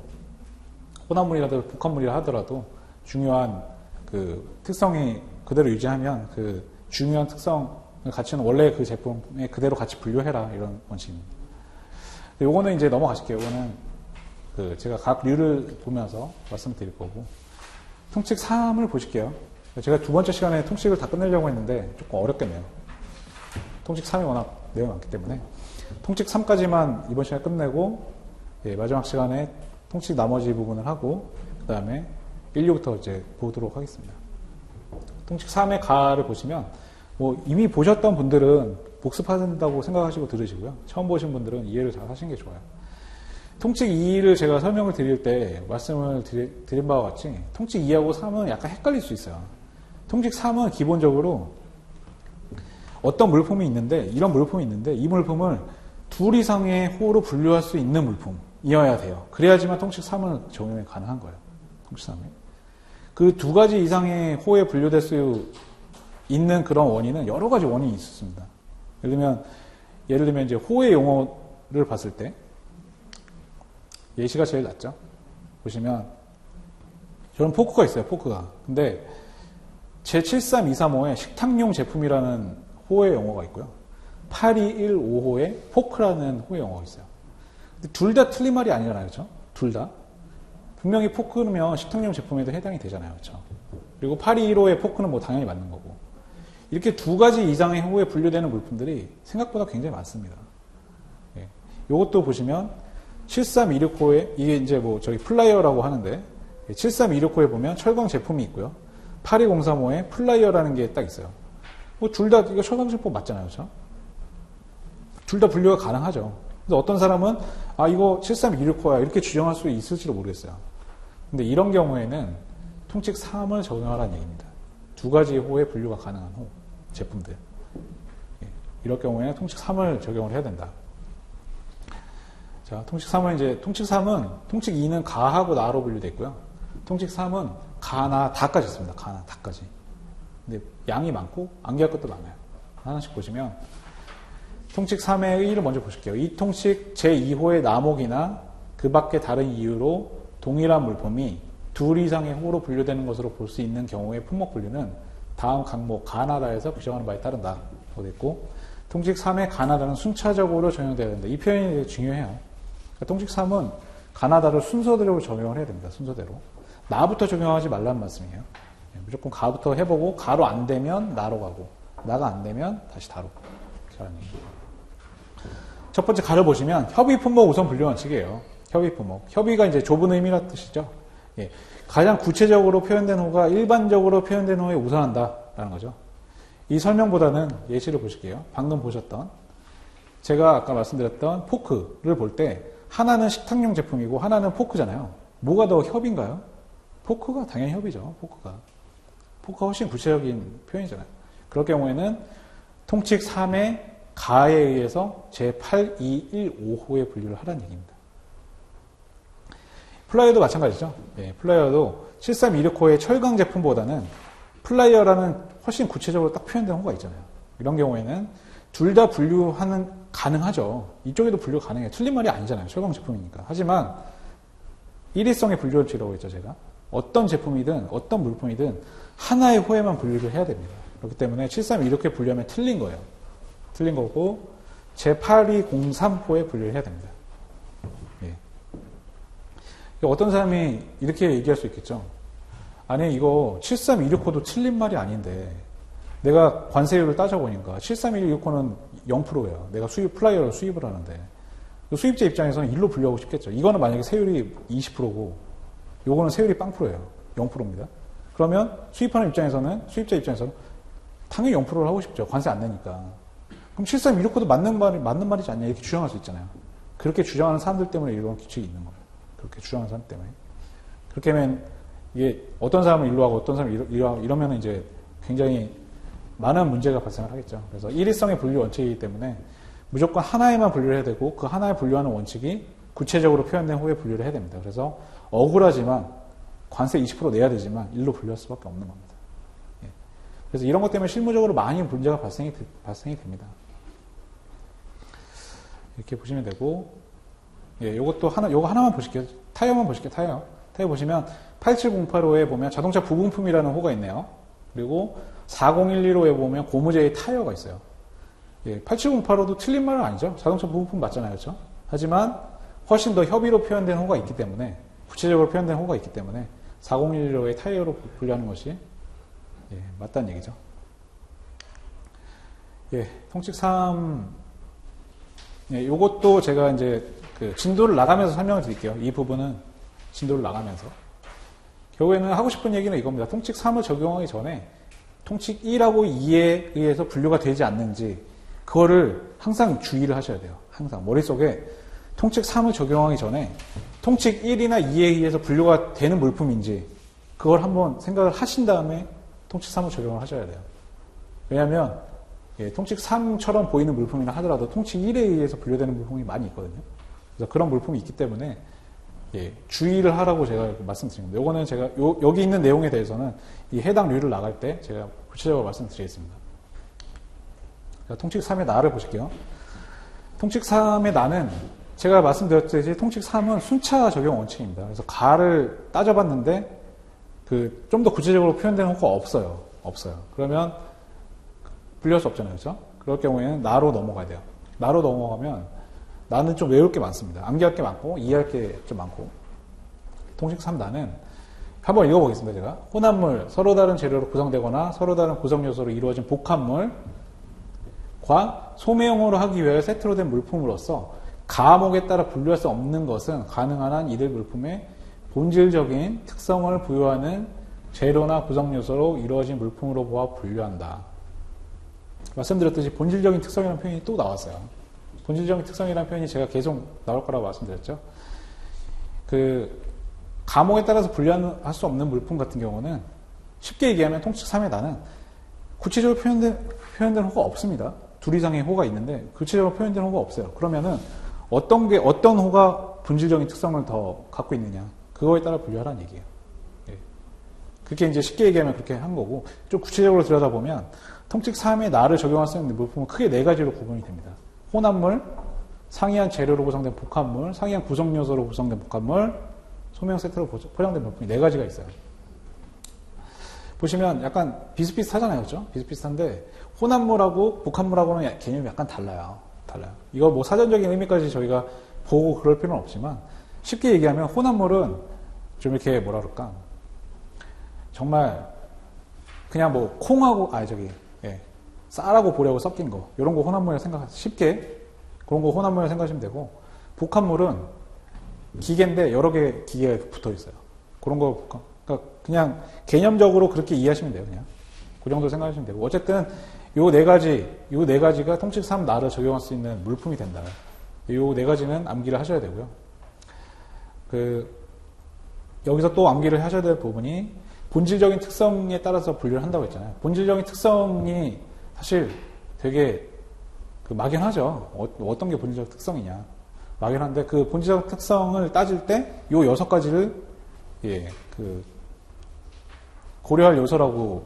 혼합물이라도 복합물이라 하더라도 중요한 그 특성이 그대로 유지하면 그 중요한 특성을 갖추는 원래 그 제품에 그대로 같이 분류해라. 이런 원칙입니다. 요거는 이제 넘어가실게요. 요거는 그 제가 각 류를 보면서 말씀드릴 거고. 통칙 3을 보실게요. 제가 두 번째 시간에 통칙을 다 끝내려고 했는데 조금 어렵겠네요. 통칙 3이 워낙 내용이 많기 때문에 통칙 3까지만 이번 시간에 끝내고 마지막 시간에 통칙 나머지 부분을 하고 그 다음에 1류부터 이제 보도록 하겠습니다. 통칙 3의 가를 보시면 뭐 이미 보셨던 분들은 복습하신다고 생각하시고 들으시고요. 처음 보신 분들은 이해를 잘 하시는 게 좋아요. 통칙 2를 제가 설명을 드릴 때 말씀을 드린 바와 같이 통칙 2하고 3은 약간 헷갈릴 수 있어요. 통칙 3은 기본적으로 어떤 물품이 있는데 이런 물품이 있는데 이 물품을 둘 이상의 호로 분류할 수 있는 물품이어야 돼요. 그래야지만 통칙 3은 적용이 가능한 거예요. 통칙 3에. 그 두 가지 이상의 호에 분류될 수 있는 그런 원인은 여러 가지 원인이 있습니다. 예를 들면 이제 호의 용어를 봤을 때 예시가 제일 낫죠. 보시면 저는 포크가 있어요. 포크가. 근데 제73235에 식탁용 제품이라는 호의 용어가 있고요. 8215호에 포크라는 호의 용어가 있어요. 근데 둘 다 틀린 말이 아니잖아요. 그렇죠? 둘 다. 분명히 포크면 식탁용 제품에도 해당이 되잖아요. 그렇죠? 그리고 8215의 포크는 뭐 당연히 맞는 거고. 이렇게 두 가지 이상의 호에 분류되는 물품들이 생각보다 굉장히 많습니다. 예. 이것도 보시면 73265에 이게 이제 뭐 저기 플라이어라고 하는데 73265에 보면 철강 제품이 있고요. 82035에 플라이어라는 게 딱 있어요. 뭐 둘 다 이거 철강 제품 맞잖아요. 그렇죠? 둘 다 분류가 가능하죠. 그래서 어떤 사람은 이거 73265야 이렇게 주장할 수 있을지도 모르겠어요. 근데 이런 경우에는 통칙 3을 적용하라는 얘기입니다. 두 가지 호에 분류가 가능한 호 제품들. 예. 이럴 경우에는 통칙 3을 적용을 해야 된다. 자, 통칙 3은 통칙 2는 가하고 나로 분류되어 있고요. 통칙 3은 가나 다까지 있습니다. 가나 다까지. 근데 양이 많고 암기할 것도 많아요. 하나씩 보시면 통칙 3의 의의를 먼저 보실게요. 이 통칙 제2호의 나목이나 그 밖의 다른 이유로 동일한 물품이 둘 이상의 호로 분류되는 것으로 볼 수 있는 경우의 품목 분류는 다음 항목 가나다에서 규정하는 바에 따른다. 라고 됐고 통칙 3의 가나다는 순차적으로 적용되어야 된다. 이 표현이 되게 중요해요. 통칙 3은 가나다를 순서대로 적용을 해야 됩니다. 순서대로. 나부터 적용하지 말라는 말씀이에요. 무조건 가부터 해보고 가로 안 되면 나로 가고 나가 안 되면 다시 다로. 이렇게 첫 번째 가를 보시면 협의 품목 우선 분류 원칙이에요. 협의 품목. 협의가 이제 좁은 의미란 뜻이죠. 예. 가장 구체적으로 표현된 호가 일반적으로 표현된 호에 우선한다라는 거죠. 이 설명보다는 예시를 보실게요. 방금 보셨던 제가 아까 말씀드렸던 포크를 볼 때 하나는 식탁용 제품이고 하나는 포크잖아요. 뭐가 더 협인가요? 포크가 당연히 협이죠. 포크가 훨씬 구체적인 표현이잖아요. 그럴 경우에는 통칙 3의 가에 의해서 제8215호에 분류를 하라는 얘기입니다. 플라이어도 마찬가지죠. 예, 플라이어도 73265의 철강 제품보다는 플라이어라는 훨씬 구체적으로 딱 표현된 호가 있잖아요. 이런 경우에는 둘 다 분류하는 가능하죠. 이쪽에도 분류 가능해요. 틀린 말이 아니잖아요. 철강 제품이니까. 하지만 일위성의 분류원칙이라고 했죠. 제가 어떤 제품이든 어떤 물품이든 하나의 호에만 분류를 해야 됩니다. 그렇기 때문에 732 이렇게 분류하면 틀린 거예요. 틀린 거고 제8203호에 분류를 해야 됩니다. 예. 어떤 사람이 이렇게 얘기할 수 있겠죠. 아니 이거 7326호도 틀린 말이 아닌데 내가 관세율을 따져보니까 7326호는 0%예요. 내가 플라이어를 수입을 하는데 수입자 입장에서는 1로 분류하고 싶겠죠. 이거는 만약에 세율이 20%고 요거는 세율이 0%예요. 0%입니다. 그러면 수입자 입장에서는 당연히 0%를 하고 싶죠. 관세 안 내니까. 그럼 7326호도 맞는 말이지 않냐 이렇게 주장할 수 있잖아요. 그렇게 주장하는 사람들 때문에 이런 규칙이 있는 거예요. 그렇게 주장하는 사람 때문에. 그렇게 하면 이게 어떤 사람은 1로 하고 어떤 사람은 1로 하고 이러면 이제 굉장히 많은 문제가 발생을 하겠죠. 그래서 일위성의 분류 원칙이기 때문에 무조건 하나에만 분류를 해야 되고 그 하나에 분류하는 원칙이 구체적으로 표현된 후에 분류를 해야 됩니다. 그래서 억울하지만 관세 20% 내야 되지만 1로 분류할 수밖에 없는 겁니다. 예. 그래서 이런 것 때문에 실무적으로 많이 문제가 발생이 됩니다. 이렇게 보시면 되고, 예, 요거 하나만 보실게요. 타이어만 보실게요. 타이어 보시면 87085에 보면 자동차 부분품이라는 호가 있네요. 그리고 40115에 보면 고무제의 타이어가 있어요. 예, 8708호도 틀린 말은 아니죠. 자동차 부분품 맞잖아요. 그렇죠? 하지만 훨씬 더 협의로 표현된 호가 있기 때문에 구체적으로 표현된 호가 있기 때문에 4011호의 타이어로 분류하는 것이 예, 맞다는 얘기죠. 예, 통칙 3 예, 요것도 제가 이제 그 진도를 나가면서 설명을 드릴게요. 이 부분은 진도를 나가면서 결국에는 하고 싶은 얘기는 이겁니다. 통칙 3을 적용하기 전에 통칙 1하고 2에 의해서 분류가 되지 않는지 그거를 항상 주의를 하셔야 돼요. 항상 머릿속에 통칙 3을 적용하기 전에 통칙 1이나 2에 의해서 분류가 되는 물품인지 그걸 한번 생각을 하신 다음에 통칙 3을 적용을 하셔야 돼요. 왜냐하면 예, 통칙 3처럼 보이는 물품이나 하더라도 통칙 1에 의해서 분류되는 물품이 많이 있거든요. 그래서 그런 물품이 있기 때문에 예, 주의를 하라고 제가 말씀드립니다. 요거는 제가 여기 있는 내용에 대해서는 이 해당 류를 나갈 때 제가 구체적으로 말씀드리겠습니다. 자, 통칙 3의 나를 보실게요. 통칙 3의 나는 제가 말씀드렸듯이 통칙 3은 순차 적용 원칙입니다. 그래서 가를 따져봤는데 좀 더 구체적으로 표현되는 호가 없어요. 그러면 분류할 수 없잖아요. 그렇죠? 그럴 경우에는 나로 넘어가야 돼요. 나로 넘어가면 나는 좀 외울 게 많습니다. 암기할 게 많고 이해할 게 좀 많고 통칙 3 나는 한번 읽어보겠습니다. 제가 혼합물, 서로 다른 재료로 구성되거나 서로 다른 구성 요소로 이루어진 복합물과 소매형으로 하기 위하여 세트로 된 물품으로서 가목에 따라 분류할 수 없는 것은 가능한 한 이들 물품의 본질적인 특성을 부여하는 재료나 구성 요소로 이루어진 물품으로 보아 분류한다. 말씀드렸듯이 본질적인 특성이라는 표현이 또 나왔어요. 본질적인 특성이라는 표현이 제가 계속 나올 거라고 말씀드렸죠. 가목에 따라서 분류할 수 없는 물품 같은 경우는 쉽게 얘기하면 통칙 3에 나는 구체적으로 표현된 호가 없습니다. 둘 이상의 호가 있는데 구체적으로 표현된 호가 없어요. 그러면은 어떤 호가 본질적인 특성을 더 갖고 있느냐 그거에 따라 분류하라는 얘기예요. 예. 그렇게 이제 쉽게 얘기하면 그렇게 한 거고 좀 구체적으로 들여다보면 통칙 3의 나를 적용할 수 있는 물품은 크게 네 가지로 구분이 됩니다. 혼합물, 상이한 재료로 구성된 복합물, 상이한 구성 요소로 구성된 복합물, 소명 세트로 포장된 물품이 네 가지가 있어요. 보시면 약간 비슷비슷하잖아요. 그렇죠? 비슷비슷한데 혼합물하고 복합물하고는 개념이 약간 달라요. 이거 뭐 사전적인 의미까지 저희가 보고 그럴 필요는 없지만 쉽게 얘기하면 혼합물은 좀 이렇게 뭐라 그럴까 정말 그냥 뭐 콩하고 쌀하고 보리하고 섞인 거 이런 거 혼합물이라 쉽게 그런 거 혼합물이라 생각하시면 되고 복합물은 기계인데 여러 개 기계가 붙어 있어요. 그런 거 그러니까 그냥 개념적으로 그렇게 이해하시면 돼요. 그냥 그 정도 생각하시면 되고 어쨌든 요 네 가지가 통칙 3 나를 적용할 수 있는 물품이 된다. 요 네 가지는 암기를 하셔야 되고요. 여기서 또 암기를 하셔야 될 부분이 본질적인 특성에 따라서 분류를 한다고 했잖아요. 본질적인 특성이 사실 되게 막연하죠. 어떤 게 본질적 특성이냐. 막연한데 그 본질적 특성을 따질 때 요 6가지를 고려할 요소라고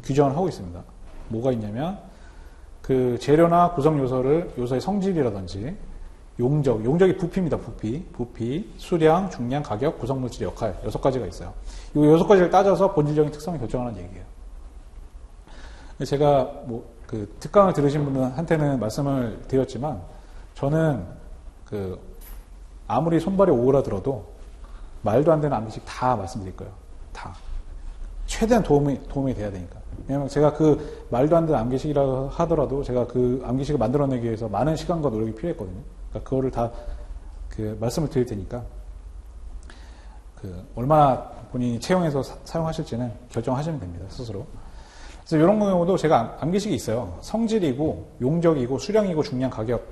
규정을 하고 있습니다. 뭐가 있냐면 그 재료나 구성 요소의 성질이라든지 용적이 부피입니다. 부피, 수량, 중량, 가격, 구성물질의 역할 6가지가 있어요. 이 6가지를 따져서 본질적인 특성을 결정하는 얘기예요. 제가 뭐 그 특강을 들으신 분들한테는 말씀을 드렸지만 저는 그 아무리 손발이 오그라들어도 말도 안 되는 암기식 다 말씀드릴 거예요. 다. 최대한 도움이 돼야 되니까. 왜냐면 제가 그 말도 안 되는 암기식이라고 하더라도 제가 그 암기식을 만들어내기 위해서 많은 시간과 노력이 필요했거든요. 그러니까 그거를 다 그 말씀을 드릴 테니까 그 얼마나 본인이 채용해서 사용하실지는 결정하시면 됩니다. 스스로. 그래서 이런 경우도 제가 암기식이 있어요. 성질이고 용적이고 수량이고 중량 가격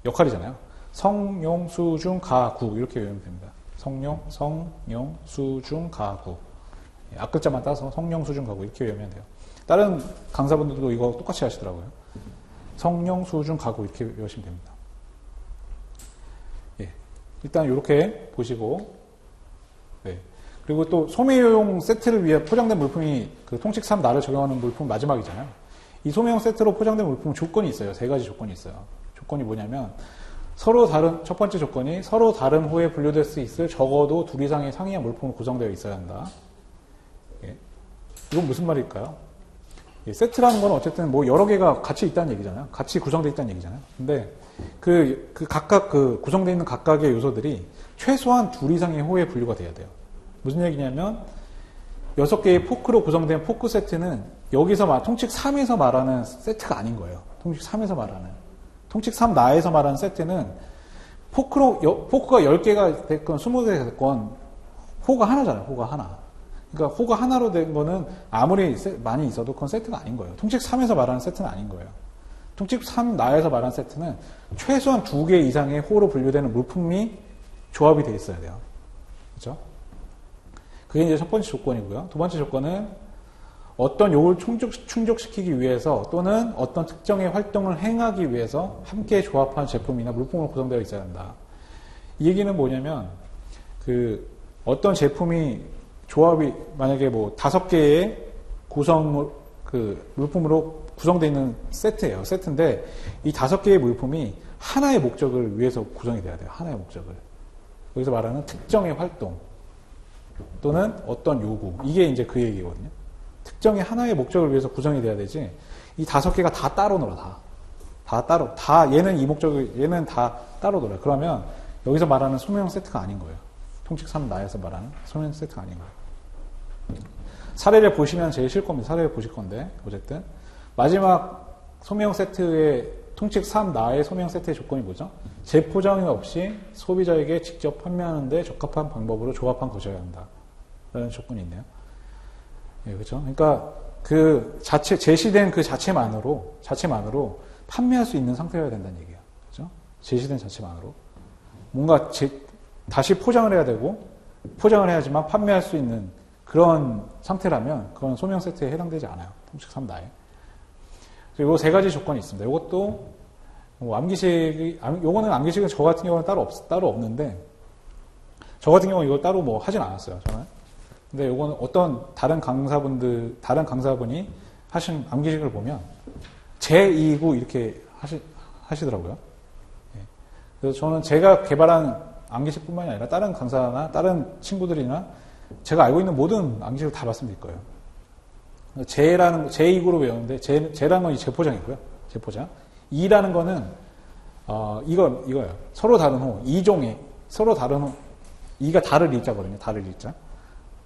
역할이잖아요. 성용 수중 가구 이렇게 외우면 됩니다. 성용 수중 가구 앞글자만 따서 성용 수중 가구 이렇게 외우면 돼요. 다른 강사분들도 이거 똑같이 하시더라고요. 성용 수중 가구 이렇게 외우시면 됩니다. 예. 일단 이렇게 보시고 네. 그리고 또 소매용 세트를 위해 포장된 물품이 그 통칙 3나를 적용하는 물품 마지막이잖아요. 이 소매용 세트로 포장된 물품은 조건이 있어요. 세 가지 조건이 있어요. 조건이 뭐냐면 첫 번째 조건이 서로 다른 호에 분류될 수 있을 적어도 둘 이상의 상이한 물품으로 구성되어 있어야 한다. 예. 이건 무슨 말일까요? 예, 세트라는 건 어쨌든 뭐 여러 개가 같이 있다는 얘기잖아요. 같이 구성되어 있다는 얘기잖아요. 근데 각각 구성되어 있는 각각의 요소들이 최소한 둘 이상의 호에 분류가 돼야 돼요. 무슨 얘기냐면 6개의 포크로 구성된 포크 세트는 여기서 통칙 3에서 말하는 세트가 아닌 거예요. 통칙 3에서 말하는. 통칙 3나에서 말하는 세트는 포크가 10개가 됐건 20개가 됐건 호가 하나잖아요. 호가 하나. 그러니까 호가 하나로 된 거는 아무리 많이 있어도 그건 세트가 아닌 거예요. 통칙 3에서 말하는 세트는 아닌 거예요. 통칙 3나에서 말하는 세트는 최소한 2개 이상의 호로 분류되는 물품이 조합이 되어 있어야 돼요. 그렇죠? 그게 이제 첫 번째 조건이고요. 두 번째 조건은 어떤 요구를 충족시키기 위해서 또는 어떤 특정의 활동을 행하기 위해서 함께 조합한 제품이나 물품으로 구성되어 있어야 한다. 이 얘기는 뭐냐면 어떤 제품이 조합이 만약에 뭐 5개의 물품으로 구성되어 있는 세트예요. 세트인데 이 5개의 물품이 하나의 목적을 위해서 구성이 돼야 돼요. 하나의 목적을. 여기서 말하는 특정의 활동 또는 어떤 요구. 이게 이제 그 얘기거든요. 특정의 하나의 목적을 위해서 구성이 돼야 되지, 이 5개가 다 따로 놀아, 얘는 이 목적을, 얘는 다 따로 놀아요. 그러면 여기서 말하는 소매형 세트가 아닌 거예요. 통칙 3나에서 말하는 소매형 세트가 아닌 거예요. 사례를 보시면 제일 쉬울 겁니다. 사례를 보실 건데, 어쨌든. 마지막 소매형 세트의, 통칙 3나의 소매형 세트의 조건이 뭐죠? 재포장이 없이 소비자에게 직접 판매하는 데 적합한 방법으로 조합한 것이어야 한다. 라는 조건이 있네요. 예, 그렇죠. 그러니까 제시된 그 자체만으로 판매할 수 있는 상태여야 된다는 얘기예요. 그렇죠? 제시된 자체만으로 뭔가 다시 포장을 해야 되고 포장을 해야지만 판매할 수 있는 그런 상태라면 그건 소명 세트에 해당되지 않아요. 통칙 3나에. 그리고 세 가지 조건이 있습니다. 이것도 뭐 요거는 암기식은 저 같은 경우는 따로 없는데 저 같은 경우는 이걸 따로 뭐 하진 않았어요. 저는. 근데 요거는 어떤 다른 강사분이 하신 암기식을 보면 제2구 이렇게 하시더라고요. 예. 그래서 저는 제가 개발한 암기식뿐만이 아니라 다른 강사나 다른 친구들이나 제가 알고 있는 모든 암기식을 다 말씀드릴 거예요. 제2구로 외우는데 제라는 건 제포장이고요. 제포장. 이라는 거는 이거예요. 서로 다른 호. 이종의 서로 다른 호. 이가 다를 이자거든요. 다를 이자.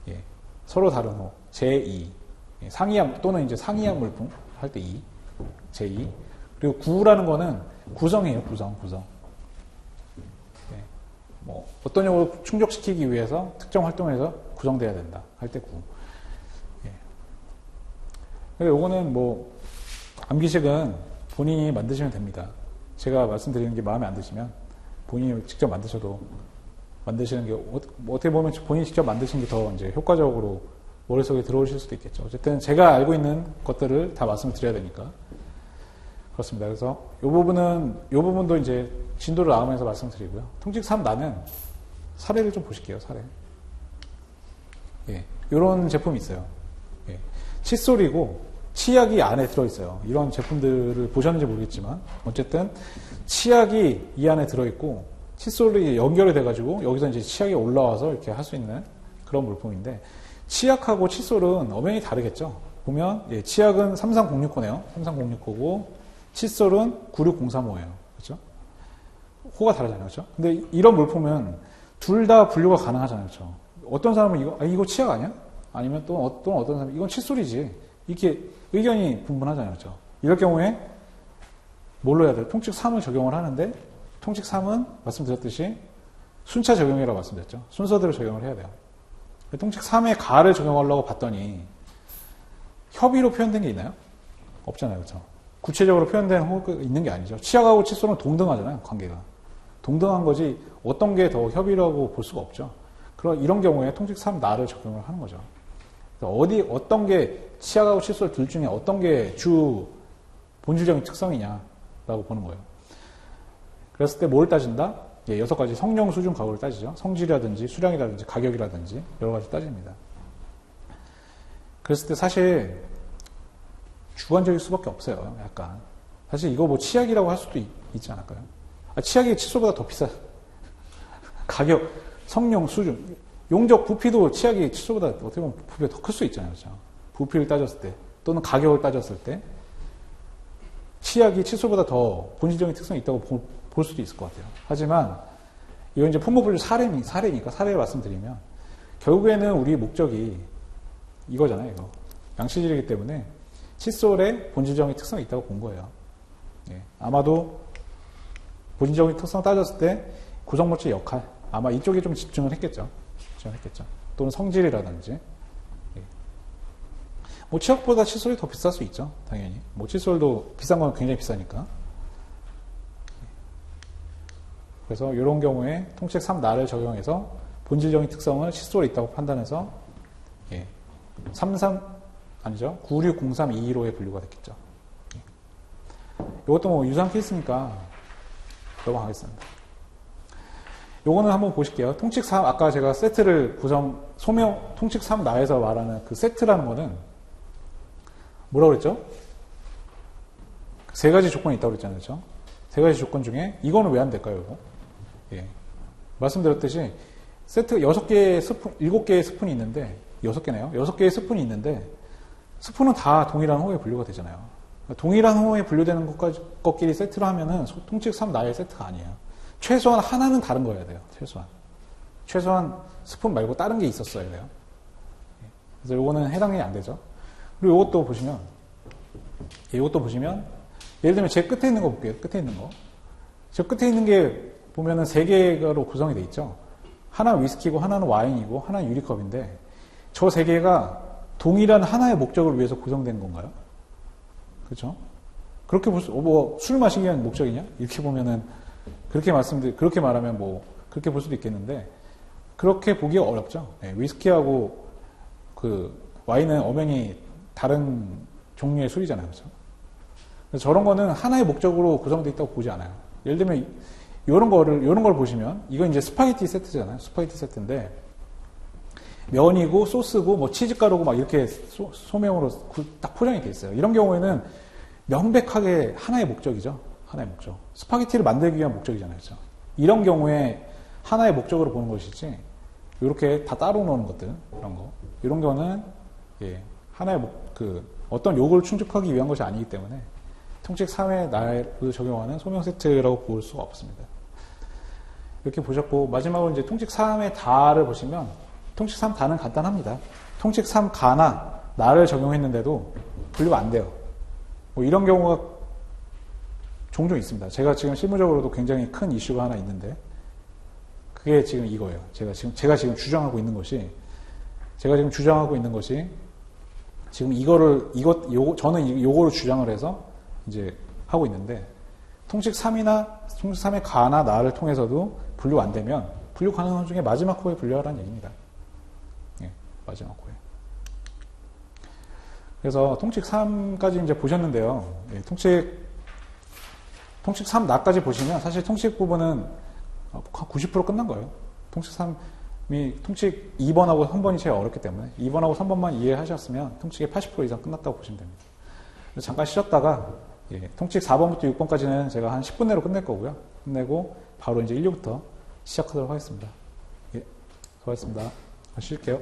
예. 서로 다른 호. 제2. 예. 상이한 또는 이제 상이한 물품 할 때 2. 제2. 그리고 구라는 거는 구성이에요. 구성. 예. 뭐 어떤 요구를 충족시키기 위해서 특정 활동을 해서 구성돼야 된다. 할 때 9. 예. 요거는 뭐 암기식은 본인이 만드시면 됩니다. 제가 말씀드리는 게 마음에 안 드시면 본인이 직접 만드시는 게 어떻게 보면 본인이 직접 만드시는 게 더 이제 효과적으로 머릿속에 들어오실 수도 있겠죠. 어쨌든 제가 알고 있는 것들을 다 말씀을 드려야 되니까 그렇습니다. 그래서 이 부분도 이제 진도를 나오면서 말씀드리고요. 통칙 3나는 사례를 좀 보실게요. 사례. 예, 이런 제품이 있어요. 예, 칫솔이고 치약이 안에 들어있어요. 이런 제품들을 보셨는지 모르겠지만 어쨌든 치약이 이 안에 들어있고 칫솔이 연결이 돼가지고 여기서 이제 치약이 올라와서 이렇게 할 수 있는 그런 물품인데 치약하고 칫솔은 엄연히 다르겠죠. 보면, 예, 치약은 33069네요. 33069고, 칫솔은 96035예요. 그렇죠? 호가 다르잖아요. 그렇죠? 근데 이런 물품은 둘 다 분류가 가능하잖아요. 그렇죠? 어떤 사람은 이거 치약 아니야? 아니면 또 어떤 사람은 이건 칫솔이지. 이렇게 의견이 분분하잖아요. 그렇죠? 이럴 경우에 뭘로 해야 돼요? 통칙 3을 적용을 하는데, 통칙 3은 말씀드렸듯이 순차 적용이라고 말씀드렸죠. 순서대로 적용을 해야 돼요. 통칙 3의 가를 적용하려고 봤더니 협의로 표현된 게 있나요? 없잖아요. 그렇죠? 구체적으로 표현된 호가 있는 게 아니죠. 치약하고 칫솔은 동등하잖아요. 관계가. 동등한 거지 어떤 게 더 협의라고 볼 수가 없죠. 그럼 이런 경우에 통칙 3 나를 적용을 하는 거죠. 어떤 게 치약하고 칫솔 둘 중에 어떤 게 주 본질적인 특성이냐라고 보는 거예요. 그랬을 때 뭘 따진다? 예, 6가지 성령 수준 가구를 따지죠. 성질이라든지 수량이라든지 가격이라든지 여러 가지 따집니다. 그랬을 때 사실 주관적일 수밖에 없어요. 약간 사실 이거 뭐 치약이라고 할 수도 있지 않을까요? 치약이 칫솔보다 더 비싸. 가격, 성령 수준, 용적 부피도 치약이 칫솔보다 어떻게 보면 부피가 더 클 수 있잖아요. 그렇죠? 부피를 따졌을 때 또는 가격을 따졌을 때 치약이 칫솔보다 더 본질적인 특성이 있다고 볼 수도 있을 것 같아요. 하지만 이건 이제 품목분류 사례니까 사례를 말씀드리면 결국에는 우리 목적이 이거잖아요. 이거. 양치질이기 때문에 칫솔에 본질적인 특성이 있다고 본 거예요. 예. 아마도 본질적인 특성 따졌을 때 구성물질 역할 아마 이쪽에 좀 집중을 했겠죠. 또는 성질이라든지. 예. 뭐 치약보다 칫솔이 더 비쌀 수 있죠. 당연히. 뭐 칫솔도 비싼 건 굉장히 비싸니까. 그래서 이런 경우에 통책 3 나를 적용해서 본질적인 특성을 칫솔에 있다고 판단해서 예. 960322로의 분류가 됐겠죠. 예. 이것도 뭐 유사한 케이스니까 넘어가겠습니다. 요거는 한번 보실게요. 통칙 3, 아까 제가 세트를 통칙 3 나에서 말하는 그 세트라는 거는 뭐라고 그랬죠? 세 가지 조건이 있다고 그랬잖아요. 그렇죠? 세 가지 조건 중에 이거는 왜 안 될까요? 이거? 예. 말씀드렸듯이 세트 6개의 스푼, 7개의 스푼이 있는데 6개네요. 6개의 스푼이 있는데 스푼은 다 동일한 호에 분류가 되잖아요. 동일한 호에 분류되는 것끼리 세트를 하면은 통칙 3 나의 세트가 아니에요. 최소한 하나는 다른 거여야 돼요. 최소한 스푼 말고 다른 게 있었어야 돼요. 그래서 요거는 해당이 안 되죠. 그리고 이것도 보시면 예를 들면 제 끝에 있는 거 볼게요. 끝에 있는 거. 저 끝에 있는 게 보면은 3개로 구성이 돼 있죠. 하나는 위스키고 하나는 와인이고 하나는 유리컵인데 저 3개가 동일한 하나의 목적을 위해서 구성된 건가요? 그렇죠? 그렇게 술 마시기 위한 목적이냐? 이렇게 보면은 그렇게 말하면 뭐 그렇게 볼 수도 있겠는데 그렇게 보기가 어렵죠. 네, 위스키하고 그 와인은 엄연히 다른 종류의 술이잖아요. 그렇죠? 그래서 저런 거는 하나의 목적으로 구성되어 있다고 보지 않아요. 예를 들면 이런 걸 보시면 이건 이제 스파게티 세트잖아요. 스파게티 세트인데 면이고 소스고 뭐 치즈가루고 막 이렇게 소명으로 딱 포장이 돼 있어요. 이런 경우에는 명백하게 하나의 목적이죠. 하나의 목적. 스파게티를 만들기 위한 목적이잖아요. 그렇죠? 이런 경우에 하나의 목적으로 보는 것이지 이렇게 다 따로 놓는 것들 이런 경우는 예, 하나의 어떤 요구를 충족하기 위한 것이 아니기 때문에 통칙 3의 나를 적용하는 소명 세트라고 볼 수가 없습니다. 이렇게 보셨고 마지막으로 이제 통칙 3의 다를 보시면 통칙 3 다는 간단합니다. 통칙 3 가나 나를 적용했는데도 분류가 안 돼요. 뭐 이런 경우가 종종 있습니다. 제가 지금 실무적으로도 굉장히 큰 이슈가 하나 있는데 그게 지금 이거예요. 제가 지금 주장하고 있는 것이 지금 저는 요거를 주장을 해서 이제 하고 있는데 통칙 3의 가나 나를 통해서도 분류가 안 되면 분류 가능한 중에 마지막 호에 분류하라는 얘기입니다. 예, 마지막 호에. 그래서 통칙 3까지 이제 보셨는데요. 예, 통칙 3 나까지 보시면 사실 통칙 부분은 90% 끝난 거예요. 통칙 2번하고 3번이 제일 어렵기 때문에 2번하고 3번만 이해하셨으면 통칙의 80% 이상 끝났다고 보시면 됩니다. 잠깐 쉬었다가 예, 통칙 4번부터 6번까지는 제가 한 10분 내로 끝낼 거고요. 끝내고 바로 이제 1류부터 시작하도록 하겠습니다. 예, 수고하셨습니다. 쉴게요.